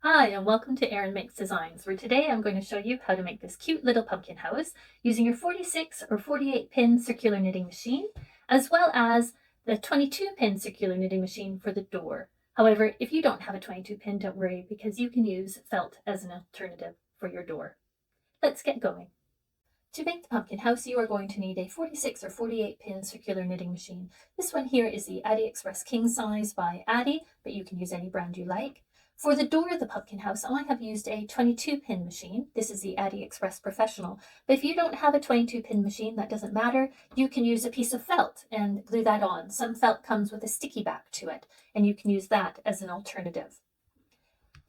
Hi, and welcome to Aran Makes Designs, where today I'm going to show you how to make this cute little pumpkin house using your 46 or 48 pin circular knitting machine, as well as the 22 pin circular knitting machine for the door. However, if you don't have a 22 pin, don't worry, because you can use felt as an alternative for your door. Let's get going. To make the pumpkin house, you are going to need a 46 or 48 pin circular knitting machine. This one here is the Addi Express Kingsize by Addi, but you can use any brand you like. For the door of the pumpkin house, I have used a 22 pin machine. This is the Addi Express Professional. But if you don't have a 22 pin machine, that doesn't matter. You can use a piece of felt and glue that on. Some felt comes with a sticky back to it, and you can use that as an alternative.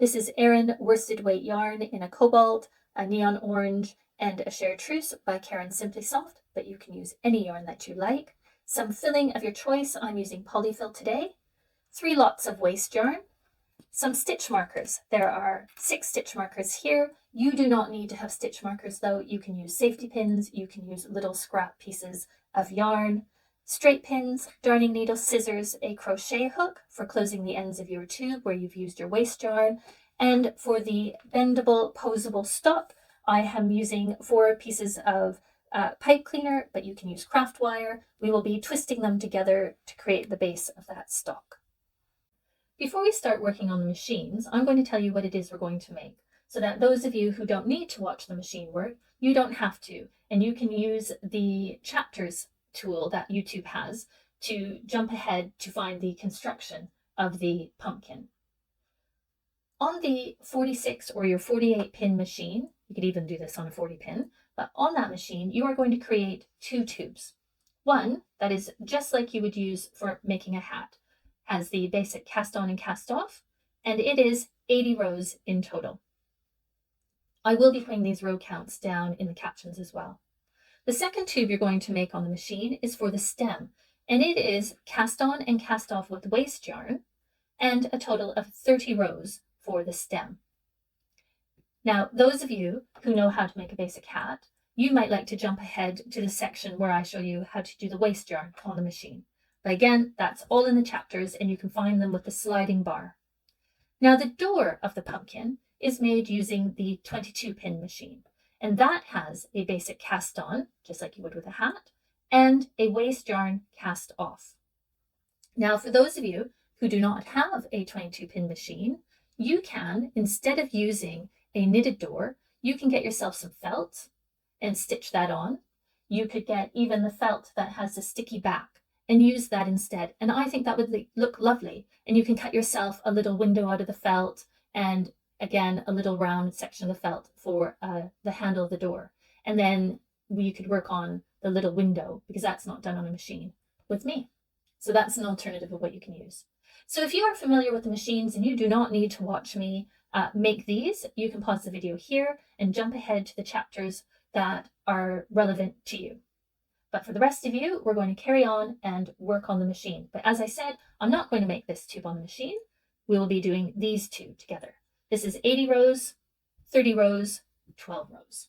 This is Aran worsted weight yarn in a cobalt, a neon orange, and a chartreuse by Karen Simply Soft, but you can use any yarn that you like. Some filling of your choice. I'm using polyfill today. 3 lots of waste yarn. Some stitch markers. There are 6 stitch markers here. You do not need to have stitch markers though. You can use safety pins. You can use little scrap pieces of yarn. Straight pins, darning needle, scissors, a crochet hook for closing the ends of your tube where you've used your waste yarn. And for the bendable, posable stalk, I am using 4 pieces of pipe cleaner, but you can use craft wire. We will be twisting them together to create the base of that stalk. Before we start working on the machines, I'm going to tell you what it is we're going to make, so that those of you who don't need to watch the machine work, you don't have to, and you can use the chapters tool that YouTube has to jump ahead to find the construction of the pumpkin. On the 46 or your 48 pin machine, you could even do this on a 40 pin, but on that machine, you are going to create 2 tubes. One that is just like you would use for making a hat, has the basic cast on and cast off, and it is 80 rows in total. I will be putting these row counts down in the captions as well. The second tube you're going to make on the machine is for the stem, and it is cast on and cast off with waste yarn, and a total of 30 rows for the stem. Now, those of you who know how to make a basic hat, you might like to jump ahead to the section where I show you how to do the waste yarn on the machine. But again, that's all in the chapters, and you can find them with the sliding bar. Now, the door of the pumpkin is made using the 22 pin machine, and that has a basic cast on, just like you would with a hat, and a waste yarn cast off. Now, for those of you who do not have a 22 pin machine, you can, instead of using a knitted door, you can get yourself some felt and stitch that on. You could get even the felt that has a sticky back and use that instead. And I think that would look lovely. And you can cut yourself a little window out of the felt, and again, a little round section of the felt for the handle of the door. And then you could work on the little window, because that's not done on a machine with me. So that's an alternative of what you can use. So if you are familiar with the machines and you do not need to watch me make these, you can pause the video here and jump ahead to the chapters that are relevant to you. But for the rest of you, we're going to carry on and work on the machine. But as I said, I'm not going to make this tube on the machine. We will be doing these 2 together. This is 80 rows, 30 rows, 12 rows.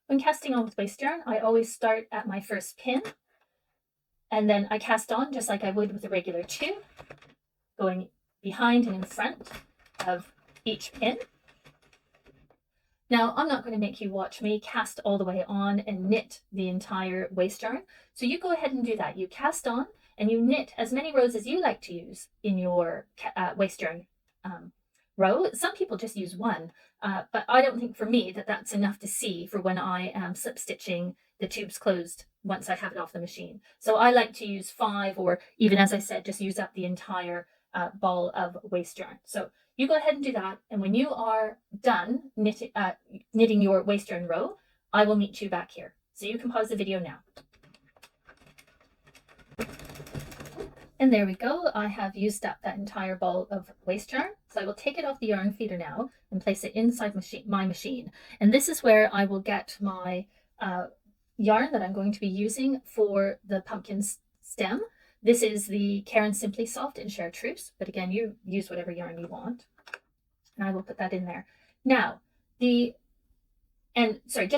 When casting on with waste yarn, I always start at my first pin, and then I cast on just like I would with a regular tube, going behind and in front of each pin. Now, I'm not going to make you watch me cast all the way on and knit the entire waste yarn. So you go ahead and do that. You cast on and you knit as many rows as you like to use in your waste yarn row. Some people just use 1, but I don't think for me that that's enough to see for when I am slip stitching the tubes closed once I have it off the machine. So I like to use 5, or even, as I said, just use up the entire ball of waste yarn. So you go ahead and do that, and when you are done knitting your waste yarn row, I will meet you back here. So you can pause the video now. And there we go. I have used up that entire ball of waste yarn. So I will take it off the yarn feeder now and place it inside my machine. And this is where I will get my yarn that I'm going to be using for the pumpkin stem. This is the Karen Simply Soft in Chartreuse, but again, you use whatever yarn you want. And I will put that in there. Now, just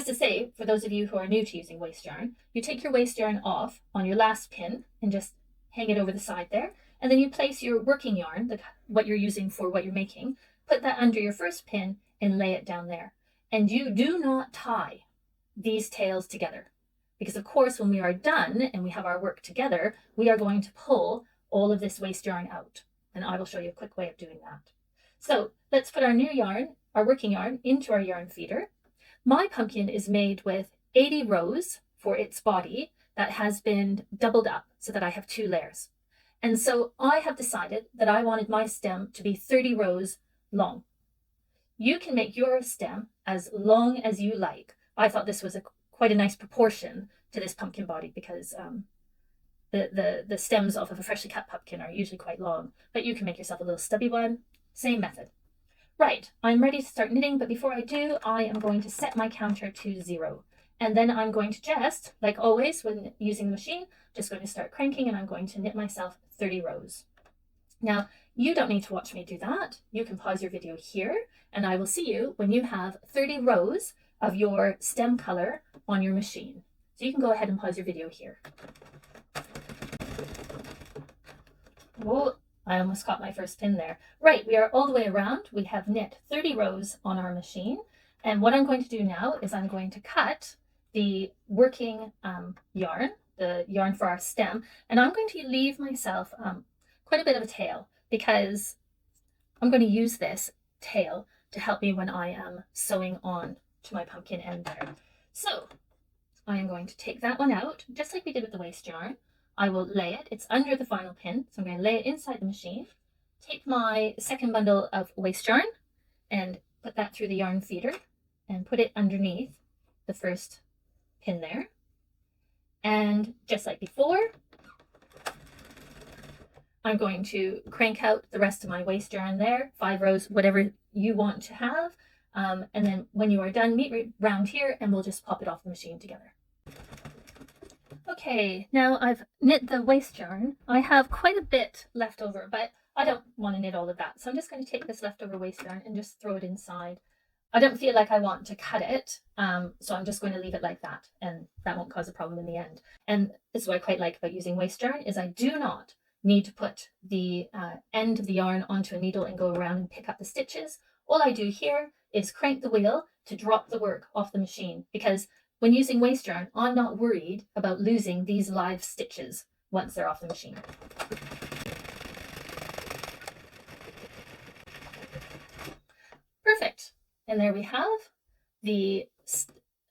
to say, for those of you who are new to using waste yarn, you take your waste yarn off on your last pin and just hang it over the side there. And then you place your working yarn, what you're using for what you're making, put that under your first pin and lay it down there. And you do not tie these tails together, because of course when we are done and we have our work together, we are going to pull all of this waste yarn out. And I will show you a quick way of doing that. So let's put our new yarn, our working yarn, into our yarn feeder. My pumpkin is made with 80 rows for its body that has been doubled up so that I have 2 layers. And so I have decided that I wanted my stem to be 30 rows long. You can make your stem as long as you like. I thought this was quite a nice proportion to this pumpkin body, because the stems off of a freshly cut pumpkin are usually quite long, but you can make yourself a little stubby one. Same method. Right, I'm ready to start knitting, but before I do, I am going to set my counter to 0. And then I'm going to just, like always when using the machine, just going to start cranking, and I'm going to knit myself 30 rows. Now, you don't need to watch me do that. You can pause your video here, and I will see you when you have 30 rows of your stem color on your machine. So you can go ahead and pause your video here. Whoa, I almost caught my first pin there. Right, we are all the way around. We have knit 30 rows on our machine. And what I'm going to do now is I'm going to cut the working yarn, the yarn for our stem, and I'm going to leave myself quite a bit of a tail, because I'm going to use this tail to help me when I am sewing on to my pumpkin end there. So I am going to take that one out, just like we did with the waste yarn. I will lay it, it's under the final pin, so I'm going to lay it inside the machine, take my second bundle of waste yarn and put that through the yarn feeder and put it underneath the first pin there. And just like before, I'm going to crank out the rest of my waste yarn there, 5 rows, whatever you want to have. And then when you are done, meet round here and we'll just pop it off the machine together. Okay, now I've knit the waste yarn. I have quite a bit left over, but I don't want to knit all of that. So I'm just going to take this leftover waste yarn and just throw it inside. I don't feel like I want to cut it, so I'm just going to leave it like that, and that won't cause a problem in the end. And this is what I quite like about using waste yarn, is I do not need to put the end of the yarn onto a needle and go around and pick up the stitches. All I do here is crank the wheel to drop the work off the machine, because when using waste yarn, I'm not worried about losing these live stitches once they're off the machine. Perfect. And there we have the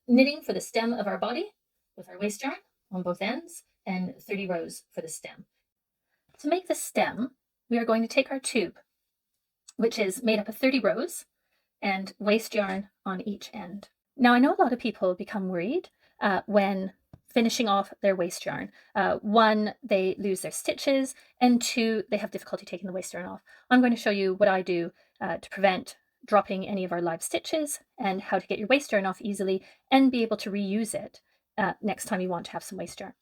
knitting for the stem of our body with our waste yarn on both ends and 30 rows for the stem. To make the stem, we are going to take our tube, which is made up of 30 rows and waste yarn on each end. Now, I know a lot of people become worried when finishing off their waste yarn. 1, they lose their stitches, and 2, they have difficulty taking the waste yarn off. I'm going to show you what I do to prevent dropping any of our live stitches, and how to get your waste yarn off easily and be able to reuse it next time you want to have some waste yarn.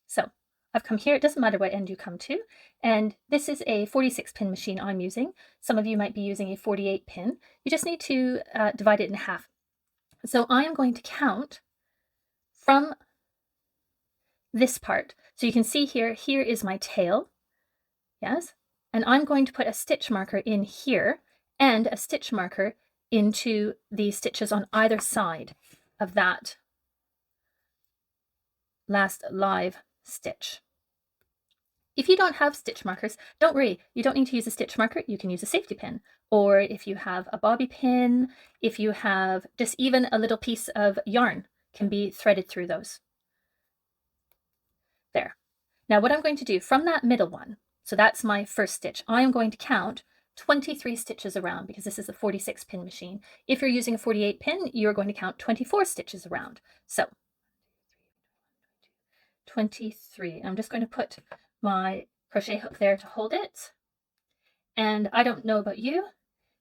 So I've come here, it doesn't matter what end you come to, and this is a 46 pin machine I'm using. Some of you might be using a 48 pin. You just need to divide it in half. So I am going to count from this part. So you can see here is my tail, yes, and I'm going to put a stitch marker in here and a stitch marker into the stitches on either side of that last live stitch. If you don't have stitch markers, don't worry, you don't need to use a stitch marker, you can use a safety pin. Or if you have a bobby pin, if you have just even a little piece of yarn can be threaded through those. There. Now what I'm going to do from that middle one, so that's my first stitch, I am going to count 23 stitches around, because this is a 46 pin machine. If you're using a 48 pin, you're going to count 24 stitches around. So 23. I'm just going to put my crochet hook there to hold it. And I don't know about you,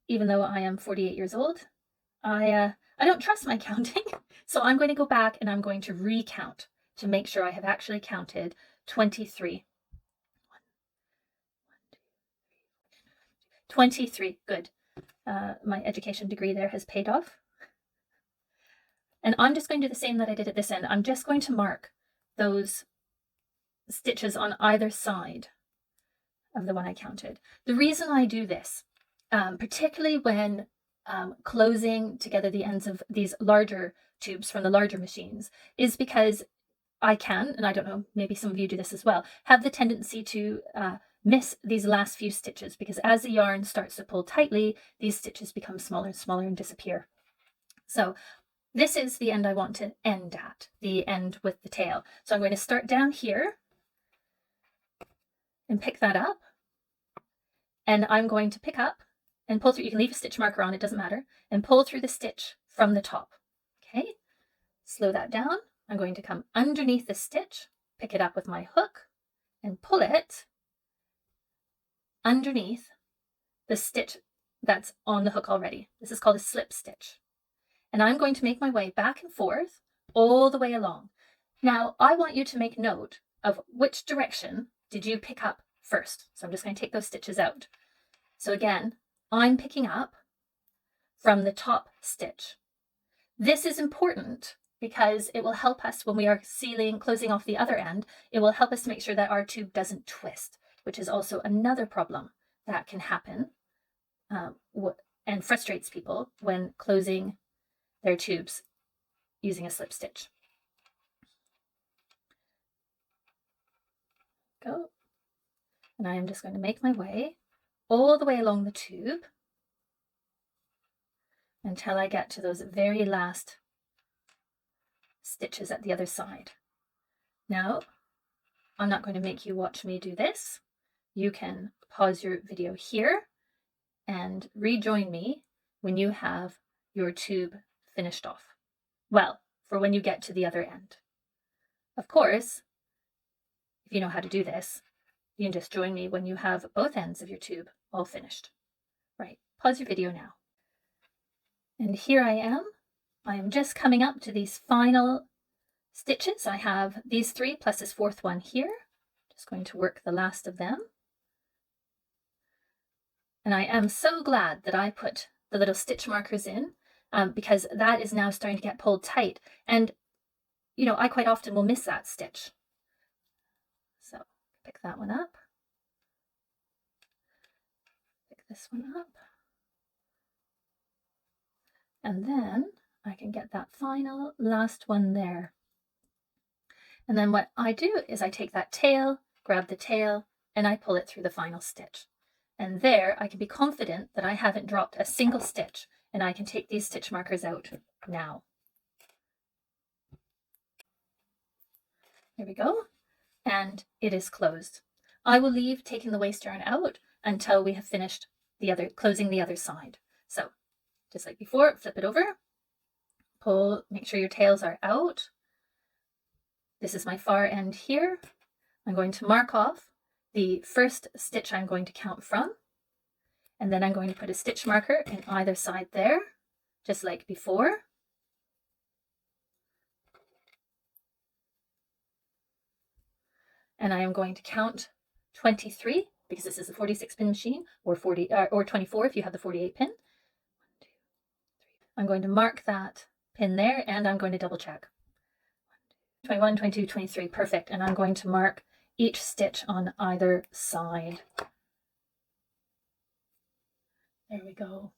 even though I am 48 years old, I don't trust my counting. So I'm going to go back and I'm going to recount to make sure I have actually counted 23. 23, good. My education degree there has paid off. And I'm just going to do the same that I did at this end. I'm just going to mark those stitches on either side of the one I counted. The reason I do this particularly when closing together the ends of these larger tubes from the larger machines, is because I can, and I don't know, maybe some of you do this as well, have the tendency to miss these last few stitches, because as the yarn starts to pull tightly, these stitches become smaller and smaller and disappear. So this is the end I want to end at, the end with the tail. So I'm going to start down here and pick that up. And I'm going to pick up and pull through. You can leave a stitch marker on, it doesn't matter, and pull through the stitch from the top. Okay, slow that down. I'm going to come underneath the stitch, pick it up with my hook, and pull it underneath the stitch that's on the hook already. This is called a slip stitch. And I'm going to make my way back and forth all the way along. Now, I want you to make note of which direction did you pick up first. So I'm just going to take those stitches out. So again, I'm picking up from the top stitch. This is important because it will help us when we are closing off the other end. It will help us to make sure that our tube doesn't twist, which is also another problem that can happen and frustrates people when closing their tubes using a slip stitch. Go. And I am just going to make my way all the way along the tube until I get to those very last stitches at the other side. Now, I'm not going to make you watch me do this. You can pause your video here and rejoin me when you have your tube finished off. Well, for when you get to the other end. Of course, if you know how to do this, you can just join me when you have both ends of your tube all finished. Right, pause your video now. And here I am. I am just coming up to these final stitches. I have these 3 plus this 4th one here. Just going to work the last of them. And I am so glad that I put the little stitch markers in because that is now starting to get pulled tight. And, you know, I quite often will miss that stitch. So pick that one up. Pick this one up. And then I can get that final last one there. And then what I do is I take that tail, grab the tail, and I pull it through the final stitch. And there I can be confident that I haven't dropped a single stitch, and I can take these stitch markers out now. There we go. And it is closed. I will leave taking the waste yarn out until we have finished closing the other side. So just like before, flip it over, pull, make sure your tails are out. This is my far end here. I'm going to mark off the first stitch I'm going to count from, and then I'm going to put a stitch marker in either side there, just like before. And I am going to count 23 because this is a 46 pin machine, or 24 if you have the 48 pin. 1, 2, 3. I'm going to mark that pin there, and I'm going to double check. 21, 22, 23, perfect. And I'm going to mark each stitch on either side. There we go.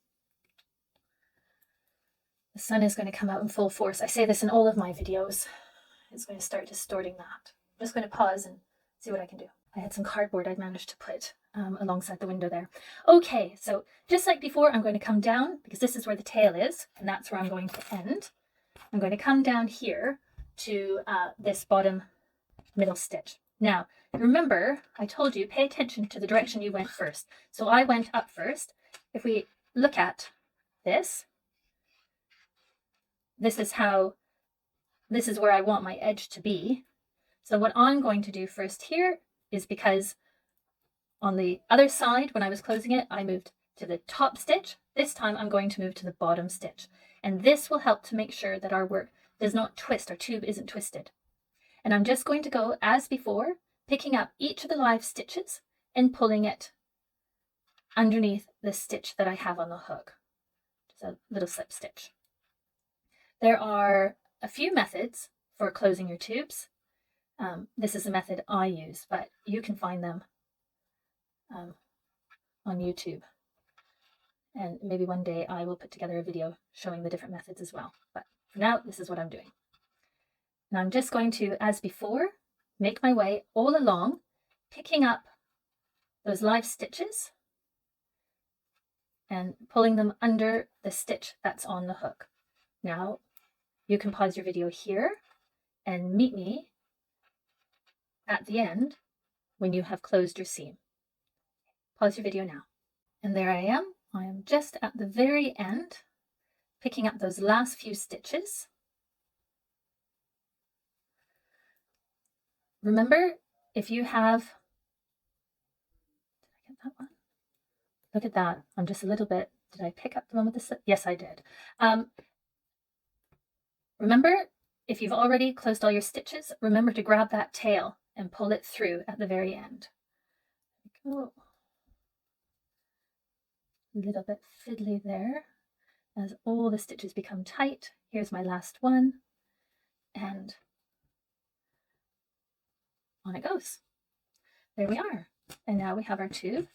The sun is going to come out in full force. I say this in all of my videos. It's going to start distorting that. I'm just going to pause and see what I can do. I had some cardboard I'd managed to put alongside the window there. Okay, so just like before, I'm going to come down because this is where the tail is, and that's where I'm going to end. I'm going to come down here to this bottom middle stitch. Now, remember, I told you, pay attention to the direction you went first. So I went up first. If we look at this, this is where I want my edge to be. So what I'm going to do first here is, because on the other side, when I was closing it, I moved to the top stitch. This time I'm going to move to the bottom stitch. And this will help to make sure that our work does not twist, our tube isn't twisted. And I'm just going to go as before, picking up each of the live stitches and pulling it underneath the stitch that I have on the hook. Just a little slip stitch. There are a few methods for closing your tubes. This is the method I use, but you can find them on YouTube. And maybe one day I will put together a video showing the different methods as well. But for now, this is what I'm doing. Now I'm just going to, as before, make my way all along, picking up those live stitches and pulling them under the stitch that's on the hook. Now you can pause your video here and meet me at the end when you have closed your seam. Pause your video now. And there I am. I am just at the very end, picking up those last few stitches. Remember, if you have, did I get that one? Look at that. I'm just a little bit, did I pick up the one with the slip? Yes, I did. Remember, if you've already closed all your stitches, remember to grab that tail and pull it through at the very end. There we go. A little bit fiddly there as all the stitches become tight. Here's my last one, and on it goes. There we are. And now we have our tube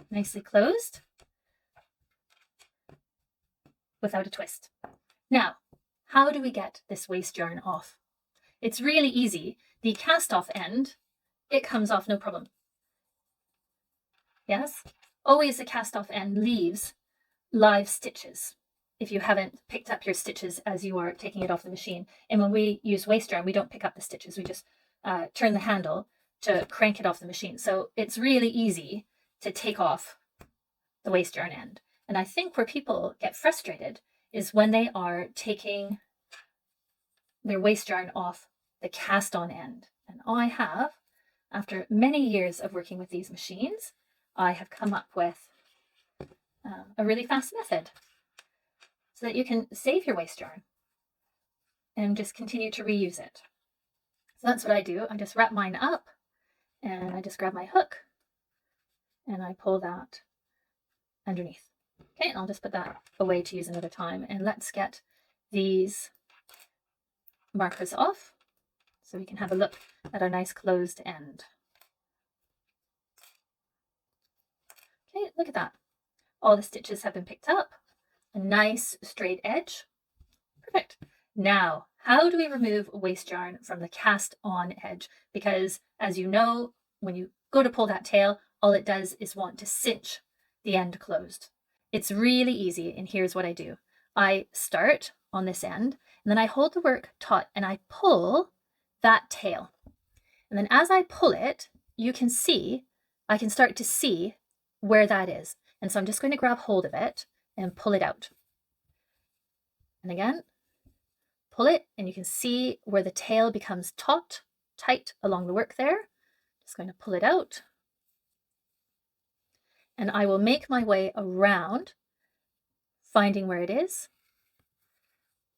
nicely closed without a twist. Now, how do we get this waste yarn off? It's really easy. The cast off end, it comes off no problem. Yes? Always the cast off end leaves live stitches if you haven't picked up your stitches as you are taking it off the machine. And when we use waste yarn, we don't pick up the stitches. We just turn the handle to crank it off the machine. So it's really easy to take off the waste yarn end. And I think where people get frustrated is when they are taking their waste yarn off the cast on end. And I have, after many years of working with these machines, I have come up with a really fast method so that you can save your waste yarn and just continue to reuse it. So that's what I do. I just wrap mine up and I just grab my hook and I pull that underneath. Okay, and I'll just put that away to use another time. And let's get these markers off so we can have a look at our nice closed end. Okay, look at that. All the stitches have been picked up. A nice straight edge. Perfect. Now, how do we remove waste yarn from the cast on edge? Because as you know, when you go to pull that tail, all it does is want to cinch the end closed. It's really easy, and here's what I do. I start on this end, and then I hold the work taut and I pull that tail. And then as I pull it, you can see, I can start to see where that is. And so I'm just going to grab hold of it and pull it out. And again, pull it, and you can see where the tail becomes taut, tight along the work there. Just going to pull it out. And I will make my way around, finding where it is,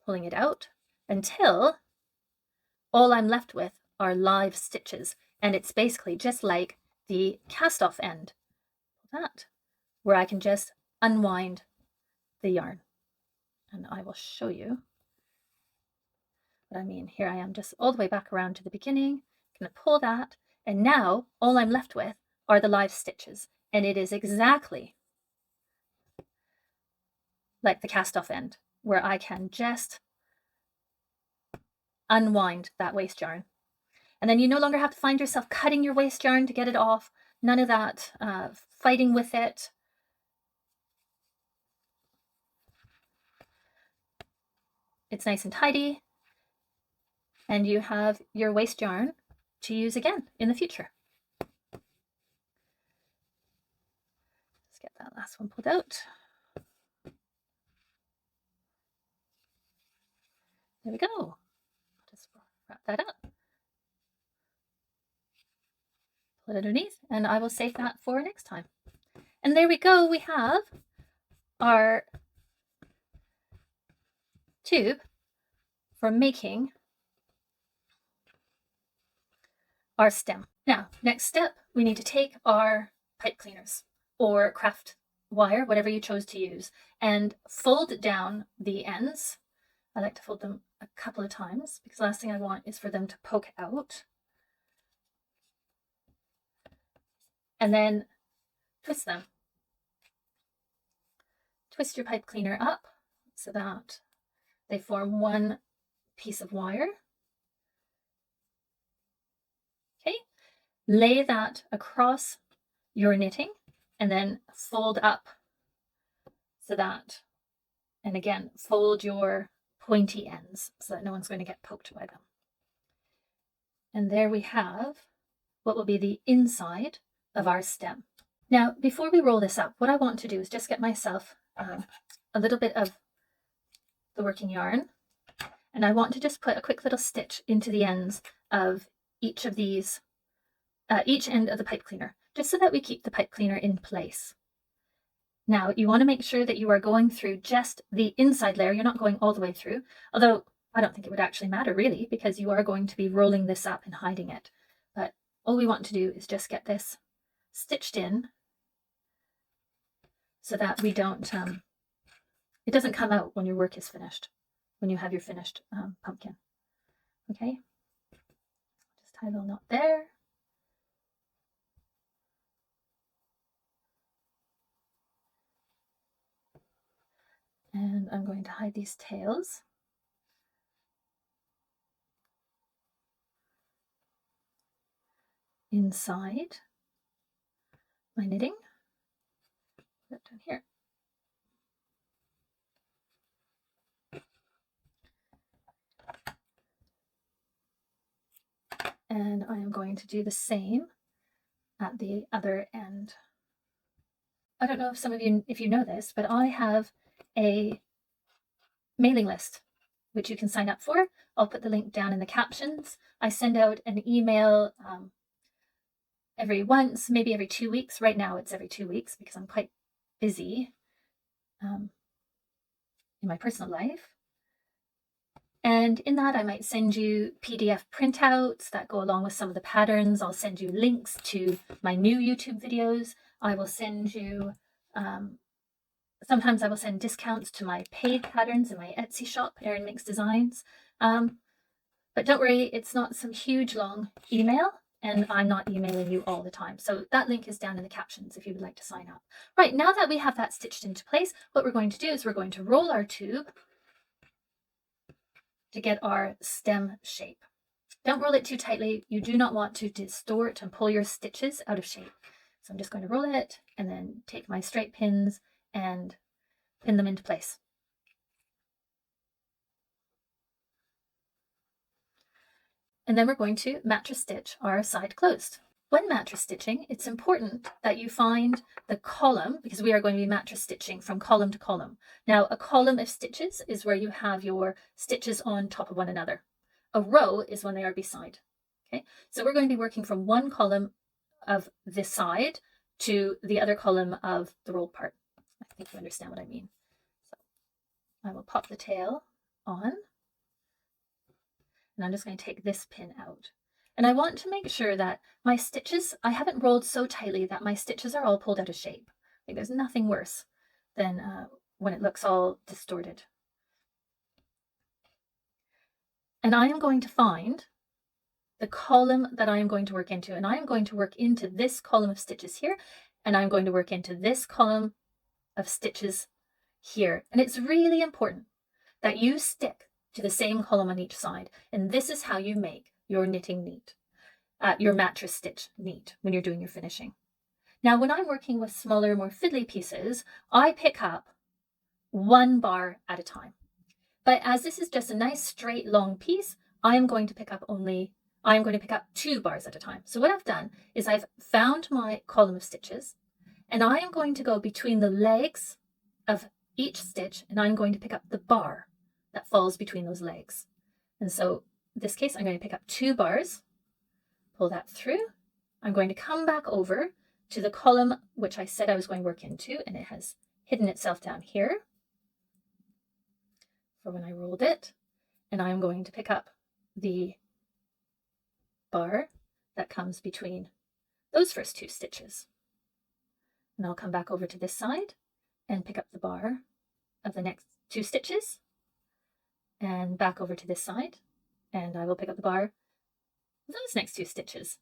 pulling it out, until all I'm left with are live stitches. And it's basically just like the cast off end, that, where I can just unwind the yarn. And I will show you what I mean. Here I am, just all the way back around to the beginning. I'm going to pull that, and now all I'm left with are the live stitches. And it is exactly like the cast off end, where I can just unwind that waste yarn. And then you no longer have to find yourself cutting your waste yarn to get it off. None of that fighting with it. It's nice and tidy, and you have your waste yarn to use again in the future. Let's get that last one pulled out. There we go. I'll just wrap that up. Pull it underneath, and I will save that for next time. And there we go. We have our tube for making our stem. Now, next step, we need to take our pipe cleaners or craft wire, whatever you chose to use, and fold down the ends. I like to fold them a couple of times because the last thing I want is for them to poke out. And then twist them. twist your pipe cleaner up so that they form one piece of wire. Okay, lay that across your knitting and then fold up so that, and again, fold your pointy ends so that no one's going to get poked by them. And there we have what will be the inside of our stem. Now, before we roll this up, what I want to do is just get myself a little bit of the working yarn, and I want to just put a quick little stitch into the ends of each of these, each end of the pipe cleaner, just so that we keep the pipe cleaner in place. Now, you want to make sure that you are going through just the inside layer. You're not going all the way through, although I don't think it would actually matter really, because you are going to be rolling this up and hiding it. But all we want to do is just get this stitched in so that we don't, it doesn't come out when your work is finished, when you have your finished pumpkin. Okay, just tie a little knot there. And I'm going to hide these tails. Inside my knitting. Put that down here. And I am going to do the same at the other end. I don't know if some of you, if you know this, but I have a mailing list which you can sign up for. I'll put the link down in the captions. I send out an email every once, maybe every 2 weeks. Right now it's every 2 weeks because I'm quite busy in my personal life. And in that I might send you PDF printouts that go along with some of the patterns. I'll send you links to my new YouTube videos. I will send you, sometimes I will send discounts to my paid patterns in my Etsy shop, Aran Makes Designs. But don't worry, it's not some huge long email, and I'm not emailing you all the time. So that link is down in the captions if you would like to sign up. Right, now that we have that stitched into place, what we're going to do is we're going to roll our tube to get our stem shape. Don't roll it too tightly. You do not want to distort and pull your stitches out of shape. So I'm just going to roll it and then take my straight pins and pin them into place. And then we're going to mattress stitch our side closed. When mattress stitching, it's important that you find the column, because we are going to be mattress stitching from column to column. Now, a column of stitches is where you have your stitches on top of one another. A row is when they are beside. Okay, so we're going to be working from one column of this side to the other column of the rolled part. I think you understand what I mean. So I will pop the tail on, and I'm just going to take this pin out. And I want to make sure that my stitches, I haven't rolled so tightly that my stitches are all pulled out of shape. Like, there's nothing worse than when it looks all distorted. And I am going to find the column that I am going to work into. And I am going to work into this column of stitches here. And I'm going to work into this column of stitches here. And it's really important that you stick to the same column on each side. And this is how you make your knitting neat, your mattress stitch neat when you're doing your finishing. Now, when I'm working with smaller, more fiddly pieces, I pick up one bar at a time. But as this is just a nice straight long piece, I'm going to pick up 2 bars at a time. So what I've done is I've found my column of stitches, and I am going to go between the legs of each stitch, and I'm going to pick up the bar that falls between those legs. And so in this case, I'm going to pick up 2 bars, pull that through. I'm going to come back over to the column which I said I was going to work into, and it has hidden itself down here for when I rolled it. And I'm going to pick up the bar that comes between those first 2 stitches. And I'll come back over to this side and pick up the bar of the next 2 stitches, and back over to this side, and I will pick up the bar of those next 2 stitches.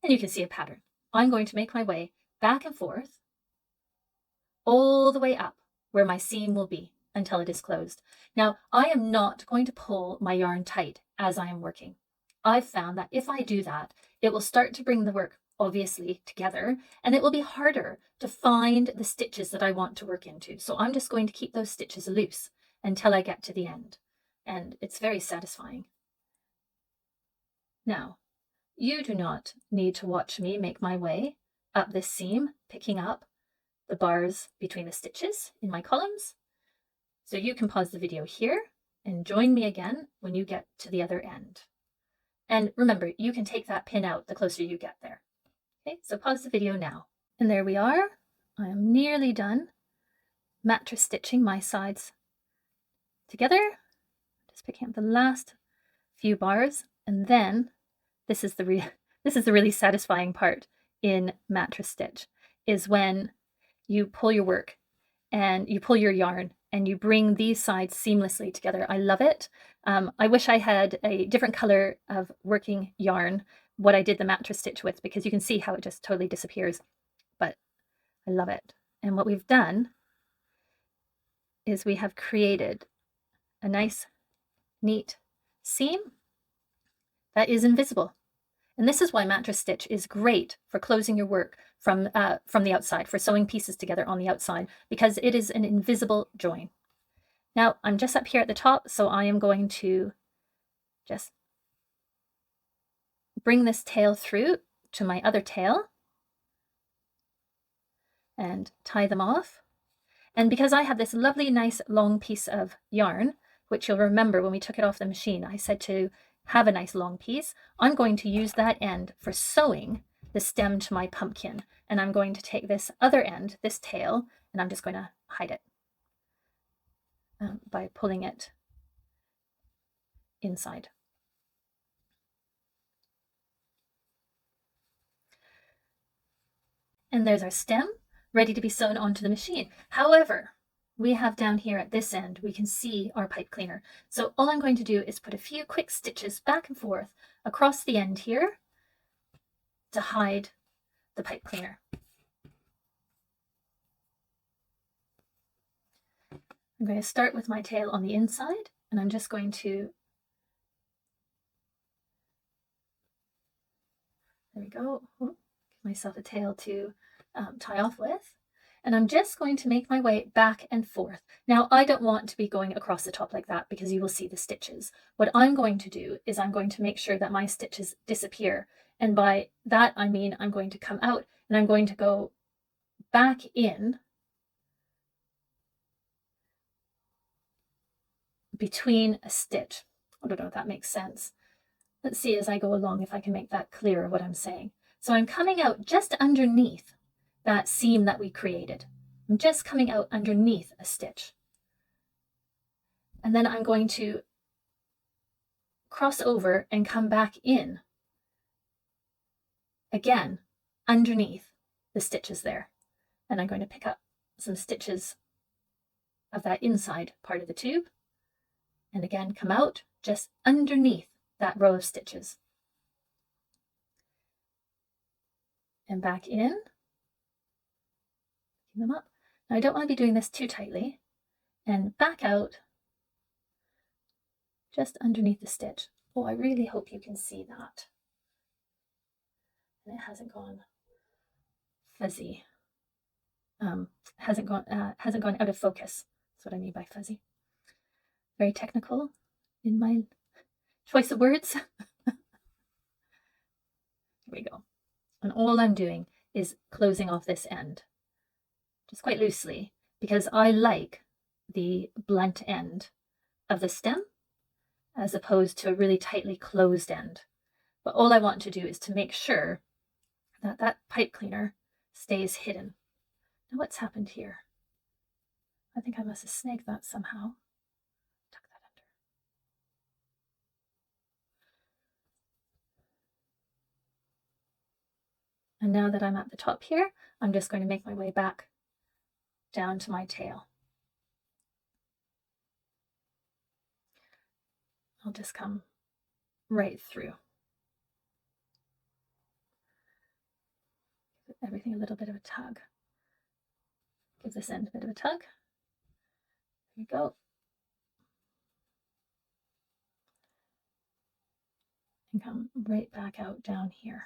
And you can see a pattern. I'm going to make my way back and forth all the way up where my seam will be until it is closed. Now, I am not going to pull my yarn tight as I am working. I've found that if I do that, it will start to bring the work obviously together, and it will be harder to find the stitches that I want to work into. So I'm just going to keep those stitches loose until I get to the end, and it's very satisfying. Now, you do not need to watch me make my way up this seam, picking up the bars between the stitches in my columns. So you can pause the video here and join me again when you get to the other end. And remember, you can take that pin out the closer you get there. Okay, so pause the video now. And there we are. I am nearly done mattress stitching my sides together. Just picking up the last few bars, and then this is the really satisfying part in mattress stitch, is when you pull your work and you pull your yarn and you bring these sides seamlessly together. I love it. I wish I had a different color of working yarn, what I did the mattress stitch with, because you can see how it just totally disappears, but I love it. And what we've done is we have created a nice, neat seam that is invisible. And this is why mattress stitch is great for closing your work from the outside, for sewing pieces together on the outside, because it is an invisible join. Now I'm just up here at the top, so I am going to just bring this tail through to my other tail and tie them off. And because I have this lovely, nice long piece of yarn, which you'll remember when we took it off the machine, I said to have a nice long piece, I'm going to use that end for sewing the stem to my pumpkin. And I'm going to take this other end, this tail, and I'm just going to hide it by pulling it inside. And there's our stem ready to be sewn onto the machine. However, we have down here at this end, we can see our pipe cleaner. So all I'm going to do is put a few quick stitches back and forth across the end here to hide the pipe cleaner. I'm going to start with my tail on the inside, and I'm just going to, there we go, give myself a tail to tie off with. And I'm just going to make my way back and forth. Now, I don't want to be going across the top like that because you will see the stitches. What I'm going to do is I'm going to make sure that my stitches disappear. And by that, I mean I'm going to come out and I'm going to go back in between a stitch. I don't know if that makes sense. Let's see as I go along if I can make that clearer what I'm saying. So I'm coming out just underneath that seam that we created. I'm just coming out underneath a stitch. And then I'm going to cross over and come back in again underneath the stitches there. And I'm going to pick up some stitches of that inside part of the tube. And again, come out just underneath that row of stitches. And back in. Them up. Now I don't want to be doing this too tightly, and back out just underneath the stitch. Oh, I really hope you can see that. And it hasn't gone fuzzy. Hasn't gone out of focus. That's what I mean by fuzzy. Very technical in my choice of words. Here we go. And all I'm doing is closing off this end, just quite loosely, because I like the blunt end of the stem as opposed to a really tightly closed end. But all I want to do is to make sure that that pipe cleaner stays hidden. Now what's happened here? I think I must have snagged that somehow. Tuck that under. And now that I'm at the top here, I'm just going to make my way back down to my tail. I'll just come right through. Give everything a little bit of a tug. Give this end a bit of a tug. we go. And come right back out down here.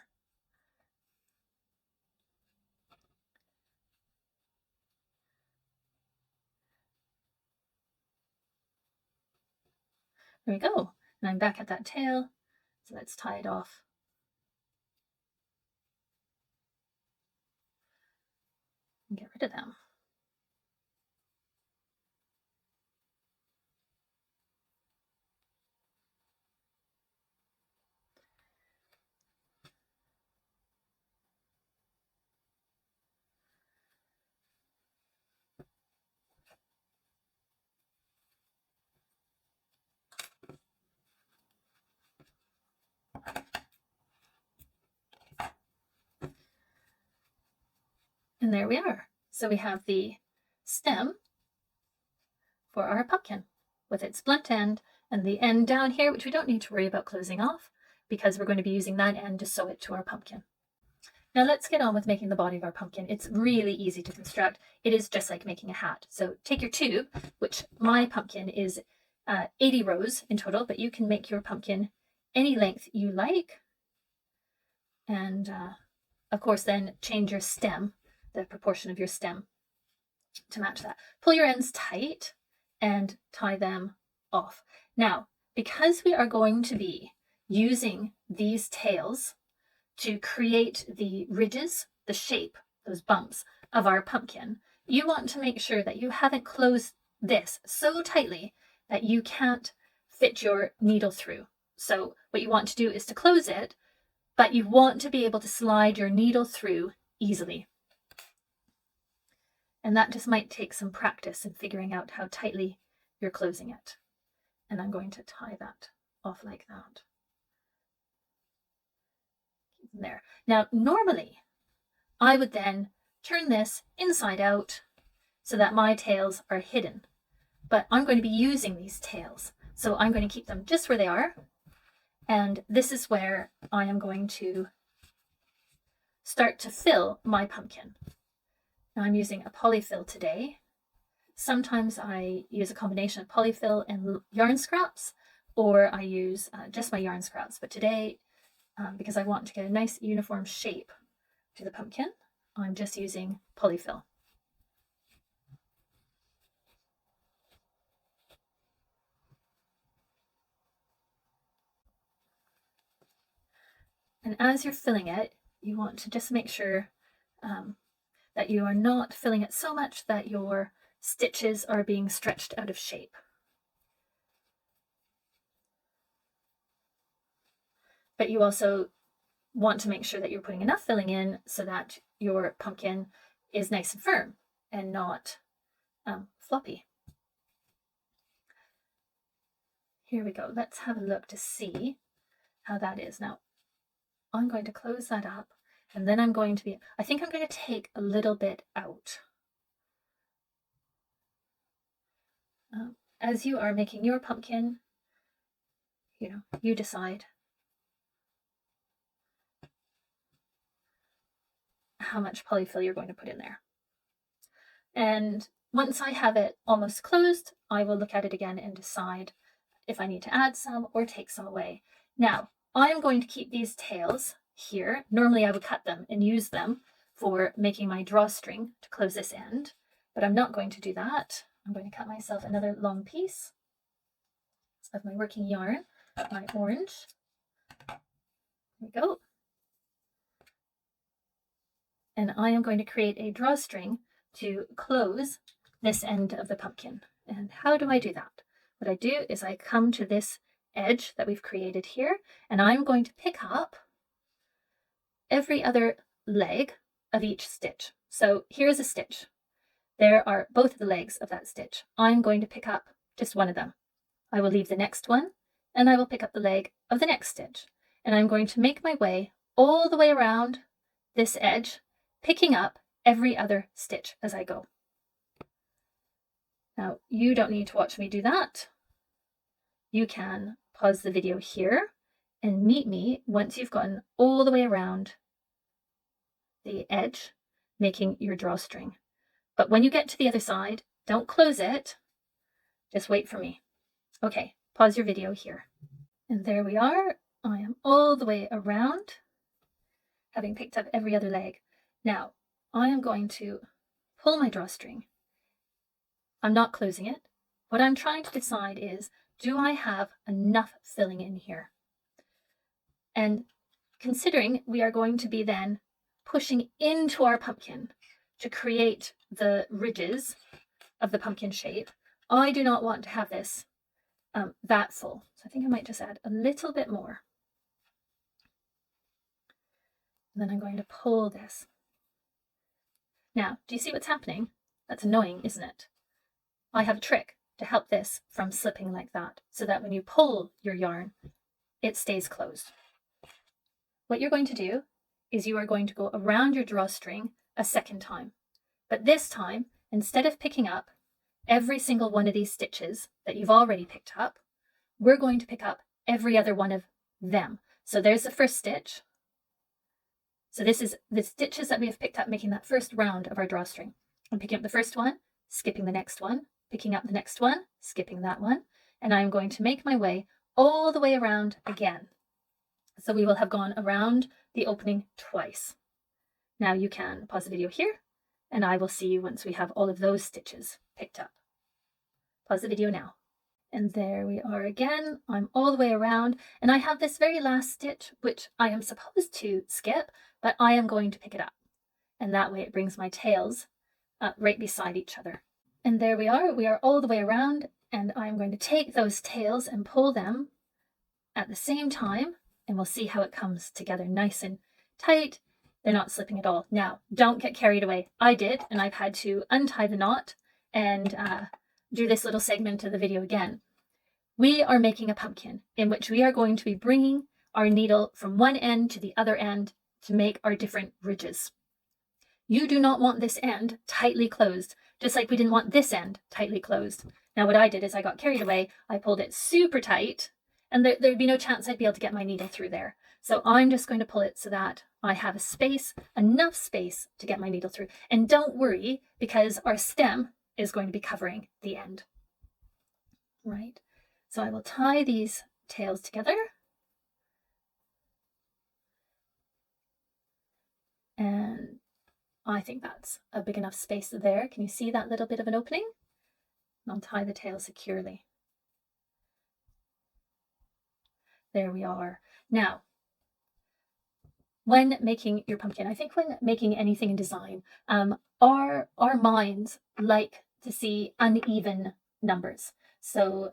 There we go. And I'm back at that tail. So let's tie it off. And get rid of them. And there we are. So we have the stem for our pumpkin with its blunt end and the end down here, which we don't need to worry about closing off because we're going to be using that end to sew it to our pumpkin. Now let's get on with making the body of our pumpkin. It's really easy to construct. It is just like making a hat. So take your tube, which my pumpkin is 80 rows in total, but you can make your pumpkin any length you like. And of course, then change your stem, the proportion of your stem to match that. Pull your ends tight and tie them off. Now, because we are going to be using these tails to create the ridges, the shape, those bumps of our pumpkin, you want to make sure that you haven't closed this so tightly that you can't fit your needle through. So what you want to do is to close it, but you want to be able to slide your needle through easily. And that just might take some practice in figuring out how tightly you're closing it. And I'm going to tie that off like that. There. Now, normally, I would then turn this inside out so that my tails are hidden. But I'm going to be using these tails. So I'm going to keep them just where they are. And this is where I am going to start to fill my pumpkin. Now I'm using a polyfill today. Sometimes I use a combination of polyfill and yarn scraps, or I use just my yarn scraps. But today, because I want to get a nice uniform shape to the pumpkin, I'm just using polyfill. And as you're filling it, you want to just make sure that you are not filling it so much that your stitches are being stretched out of shape. But you also want to make sure that you're putting enough filling in so that your pumpkin is nice and firm and not floppy. Here we go. Let's have a look to see how that is. Now, I'm going to close that up, and then I'm going to I think I'm going to take a little bit out. As you are making your pumpkin, you decide how much polyfill you're going to put in there. And once I have it almost closed, I will look at it again and decide if I need to add some or take some away. Now, I'm going to keep these tails here. Normally I would cut them and use them for making my drawstring to close this end, but I'm not going to do that. I'm going to cut myself another long piece of my working yarn, my orange. There we go. And I am going to create a drawstring to close this end of the pumpkin. And how do I do that? What I do is I come to this edge that we've created here, and I'm going to pick up every other leg of each stitch. So here's a stitch. There are both of the legs of that stitch. I'm going to pick up just one of them. I will leave the next one, and I will pick up the leg of the next stitch. And I'm going to make my way all the way around this edge, picking up every other stitch as I go. Now, you don't need to watch me do that. You can pause the video here and meet me once you've gotten all the way around the edge, making your drawstring. But when you get to the other side, don't close it. Just wait for me. Okay, pause your video here. And there we are. I am all the way around, having picked up every other leg. Now, I am going to pull my drawstring. I'm not closing it. What I'm trying to decide is, do I have enough filling in here? And considering we are going to be then pushing into our pumpkin to create the ridges of the pumpkin shape, I do not want to have this that full. So I think I might just add a little bit more. And then I'm going to pull this. Now, do you see what's happening? That's annoying, isn't it? I have a trick to help this from slipping like that, so that when you pull your yarn, it stays closed. What you're going to do is you are going to go around your drawstring a second time. But this time, instead of picking up every single one of these stitches that you've already picked up, we're going to pick up every other one of them. So there's the first stitch. So this is the stitches that we have picked up making that first round of our drawstring. I'm picking up the first one, skipping the next one, picking up the next one, skipping that one, and I'm going to make my way all the way around again. So we will have gone around the opening twice. Now you can pause the video here, and I will see you once we have all of those stitches picked up. Pause the video now. And there we are again. I'm all the way around, and I have this very last stitch, which I am supposed to skip, but I am going to pick it up. And that way it brings my tails right beside each other. And there we are all the way around, and I'm going to take those tails and pull them at the same time, and we'll see how it comes together nice and tight. They're not slipping at all. Now, don't get carried away. I did, and I've had to untie the knot and do this little segment of the video again. We are making a pumpkin in which we are going to be bringing our needle from one end to the other end to make our different ridges. You do not want this end tightly closed, just like we didn't want this end tightly closed. Now what I did is I got carried away, I pulled it super tight, and there'd be no chance I'd be able to get my needle through there. So I'm just going to pull it so that I have a space, enough space to get my needle through. And don't worry, because our stem is going to be covering the end. Right? So I will tie these tails together. And I think that's a big enough space there. Can you see that little bit of an opening? And I'll tie the tail securely. There we are. Now, when making your pumpkin, I think when making anything in design, our minds like to see uneven numbers. So,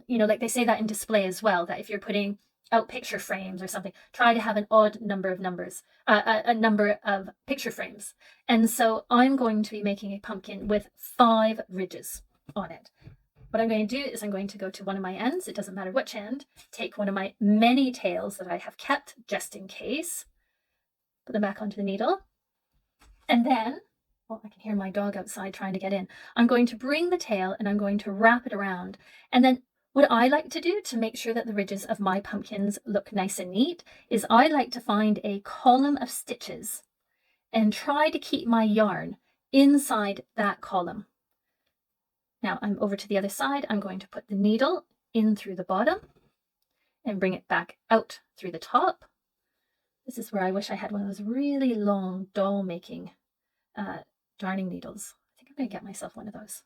like they say that in display as well, that if you're putting out picture frames or something, try to have an odd number of numbers, a number of picture frames. And so I'm going to be making a pumpkin with 5 ridges on it. What I'm going to do is I'm going to go to one of my ends, it doesn't matter which end, take one of my many tails that I have kept just in case, put them back onto the needle, and then, oh, I can hear my dog outside trying to get in. I'm going to bring the tail and I'm going to wrap it around. And then what I like to do to make sure that the ridges of my pumpkins look nice and neat is I like to find a column of stitches and try to keep my yarn inside that column. Now I'm over to the other side. I'm going to put the needle in through the bottom and bring it back out through the top. This is where I wish I had one of those really long doll making darning needles. I think I'm going to get myself one of those.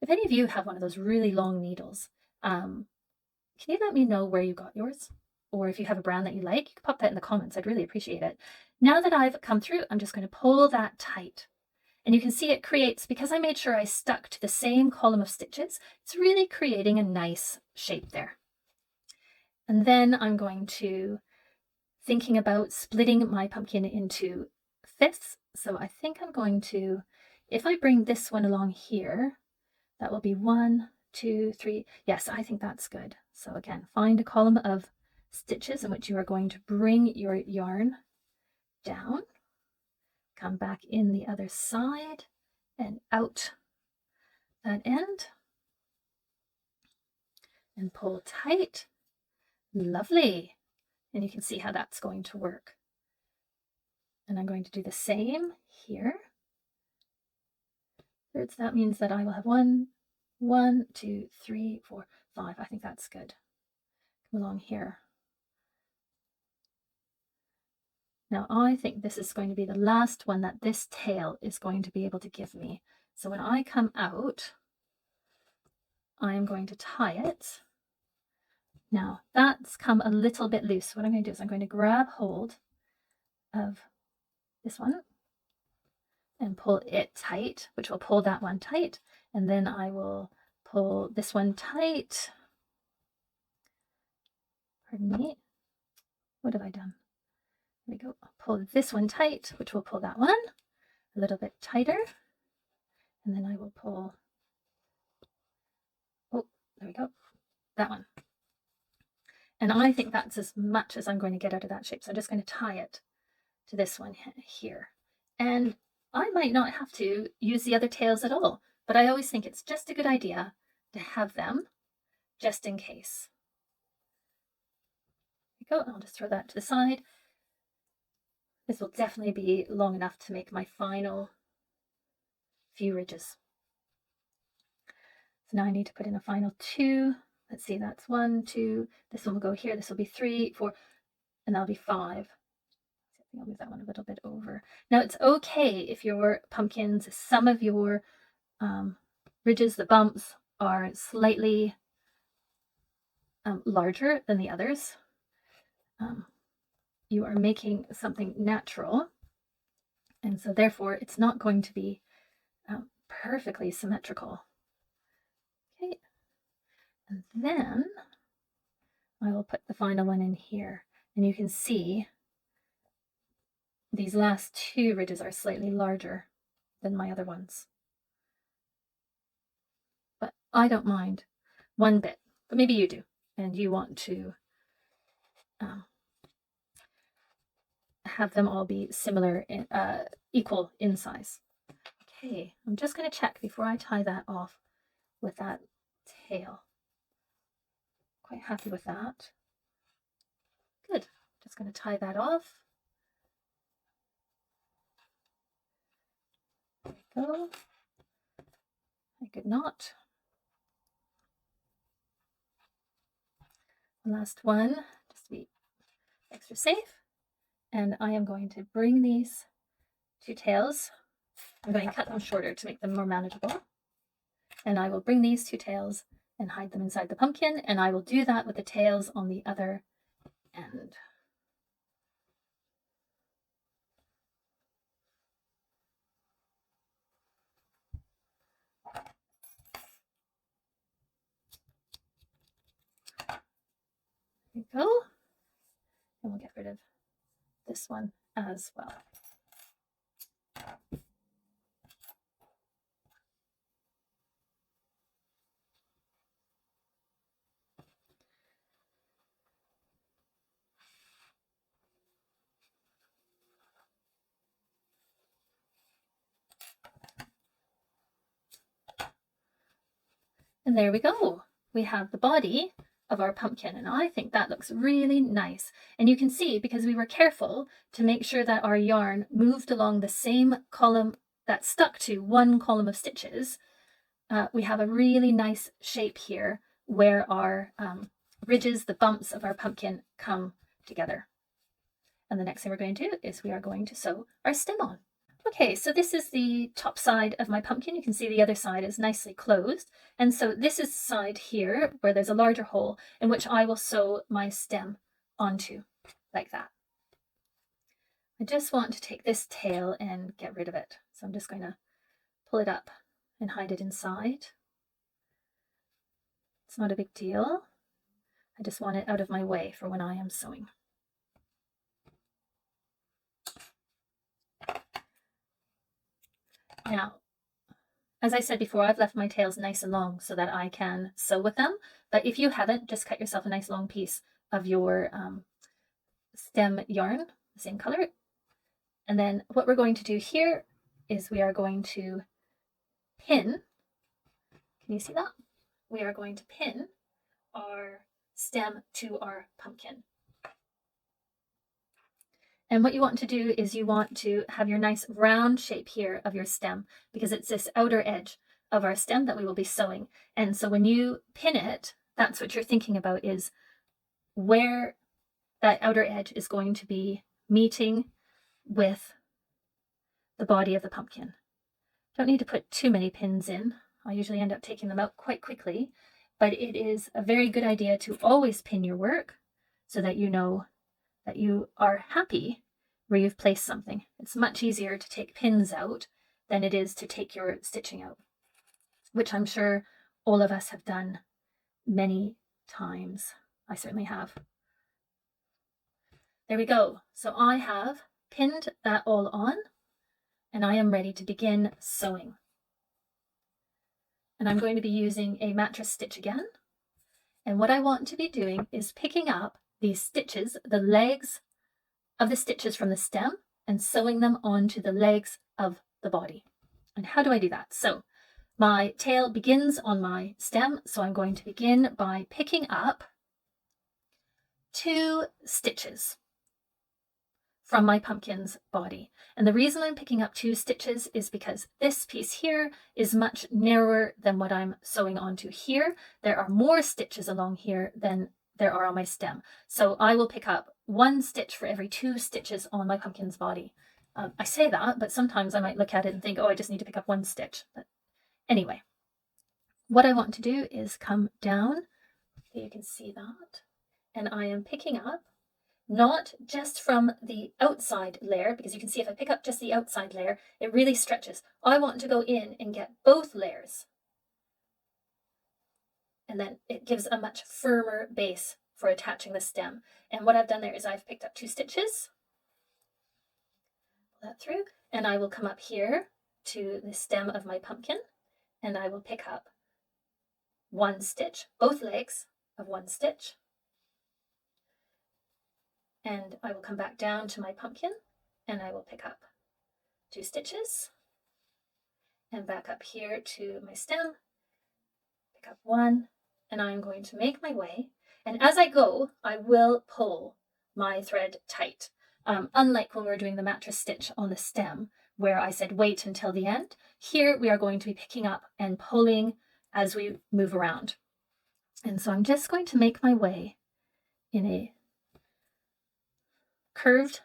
If any of you have one of those really long needles, can you let me know where you got yours? Or if you have a brand that you like, you can pop that in the comments. I'd really appreciate it. Now that I've come through, I'm just going to pull that tight. And you can see it creates, because I made sure I stuck to the same column of stitches, it's really creating a nice shape there. And then I'm going to, thinking about splitting my pumpkin into fifths. So I think I'm going to, if I bring this one along here, that will be 1, 2, 3. Yes, I think that's good. So again, find a column of stitches in which you are going to bring your yarn down. Come back in the other side and out that end and pull tight. Lovely. And you can see how that's going to work. And I'm going to do the same here. So that means that I will have 1, 1, 2, 3, 4, 5. I think that's good. Come along here. Now I think this is going to be the last one that this tail is going to be able to give me. So when I come out, I'm going to tie it. Now that's come a little bit loose. What I'm going to do is I'm going to grab hold of this one and pull it tight, which will pull that one tight. And then I will pull this one tight. Pardon me. What have I done? There we go. I'll pull this one tight, which will pull that one a little bit tighter. And then I will pull, oh, there we go, that one. And I think that's as much as I'm going to get out of that shape. So I'm just going to tie it to this one here. And I might not have to use the other tails at all, but I always think it's just a good idea to have them just in case. There we go. I'll just throw that to the side. This will definitely be long enough to make my final few ridges. So now I need to put in a final 2. Let's see, that's 1, 2. This one will go here. This will be 3, 4, and that'll be 5. I think I'll move that one a little bit over. Now it's okay if your pumpkins, some of your ridges, the bumps, are slightly larger than the others. You are making something natural, and so therefore it's not going to be perfectly symmetrical. Okay, and then I will put the final one in here, and you can see these last 2 ridges are slightly larger than my other ones. But I don't mind one bit, but maybe you do, and you want to have them all be similar, equal in size. Okay, I'm just going to check before I tie that off with that tail. Quite happy with that. Good. Just going to tie that off. There we go. A good knot. Last one, just to be extra safe. And I am going to bring these 2 tails. I'm going to cut them shorter to make them more manageable. And I will bring these 2 tails and hide them inside the pumpkin, and I will do that with the tails on the other end. There we go. And we'll get rid of this one as well. And there we go. We have the body of our pumpkin, and I think that looks really nice. And you can see, because we were careful to make sure that our yarn moved along the same column that stuck to one column of stitches, we have a really nice shape here where our ridges, the bumps of our pumpkin, come together. And the next thing we're going to do is we are going to sew our stem on. Okay, so this is the top side of my pumpkin. You can see the other side is nicely closed. And so this is the side here where there's a larger hole in which I will sew my stem onto, like that. I just want to take this tail and get rid of it. So I'm just going to pull it up and hide it inside. It's not a big deal. I just want it out of my way for when I am sewing. Now, as I said before, I've left my tails nice and long so that I can sew with them. But if you haven't, just cut yourself a nice long piece of your stem yarn, the same color. And then what we're going to do here is we are going to pin. Can you see that? We are going to pin our stem to our pumpkin. And what you want to do is you want to have your nice round shape here of your stem, because it's this outer edge of our stem that we will be sewing. And so when you pin it, that's what you're thinking about, is where that outer edge is going to be meeting with the body of the pumpkin. Don't need to put too many pins in. I usually end up taking them out quite quickly, but it is a very good idea to always pin your work so that you know that you are happy where you've placed something. It's much easier to take pins out than it is to take your stitching out, which I'm sure all of us have done many times. I certainly have. There we go. So I have pinned that all on, and I am ready to begin sewing. And I'm going to be using a mattress stitch again. And what I want to be doing is picking up these stitches, the legs of the stitches from the stem, and sewing them onto the legs of the body. And how do I do that? So my tail begins on my stem, so I'm going to begin by picking up 2 stitches from my pumpkin's body. And the reason I'm picking up 2 stitches is because this piece here is much narrower than what I'm sewing onto here. There are more stitches along here than there are on my stem. So I will pick up 1 stitch for every 2 stitches on my pumpkin's body. I say that, but sometimes I might look at it and think, oh, I just need to pick up 1 stitch. But anyway, what I want to do is come down, so you can see that, and I am picking up not just from the outside layer, because you can see if I pick up just the outside layer, it really stretches. I want to go in and get both layers. And then it gives a much firmer base for attaching the stem. And what I've done there is I've picked up 2 stitches, pull that through, and I will come up here to the stem of my pumpkin, and I will pick up 1 stitch, both legs of 1 stitch. And I will come back down to my pumpkin, and I will pick up 2 stitches, and back up here to my stem, pick up 1, and I'm going to make my way. And as I go, I will pull my thread tight. Unlike when we were doing the mattress stitch on the stem, where I said wait until the end, here we are going to be picking up and pulling as we move around. And so I'm just going to make my way in a curved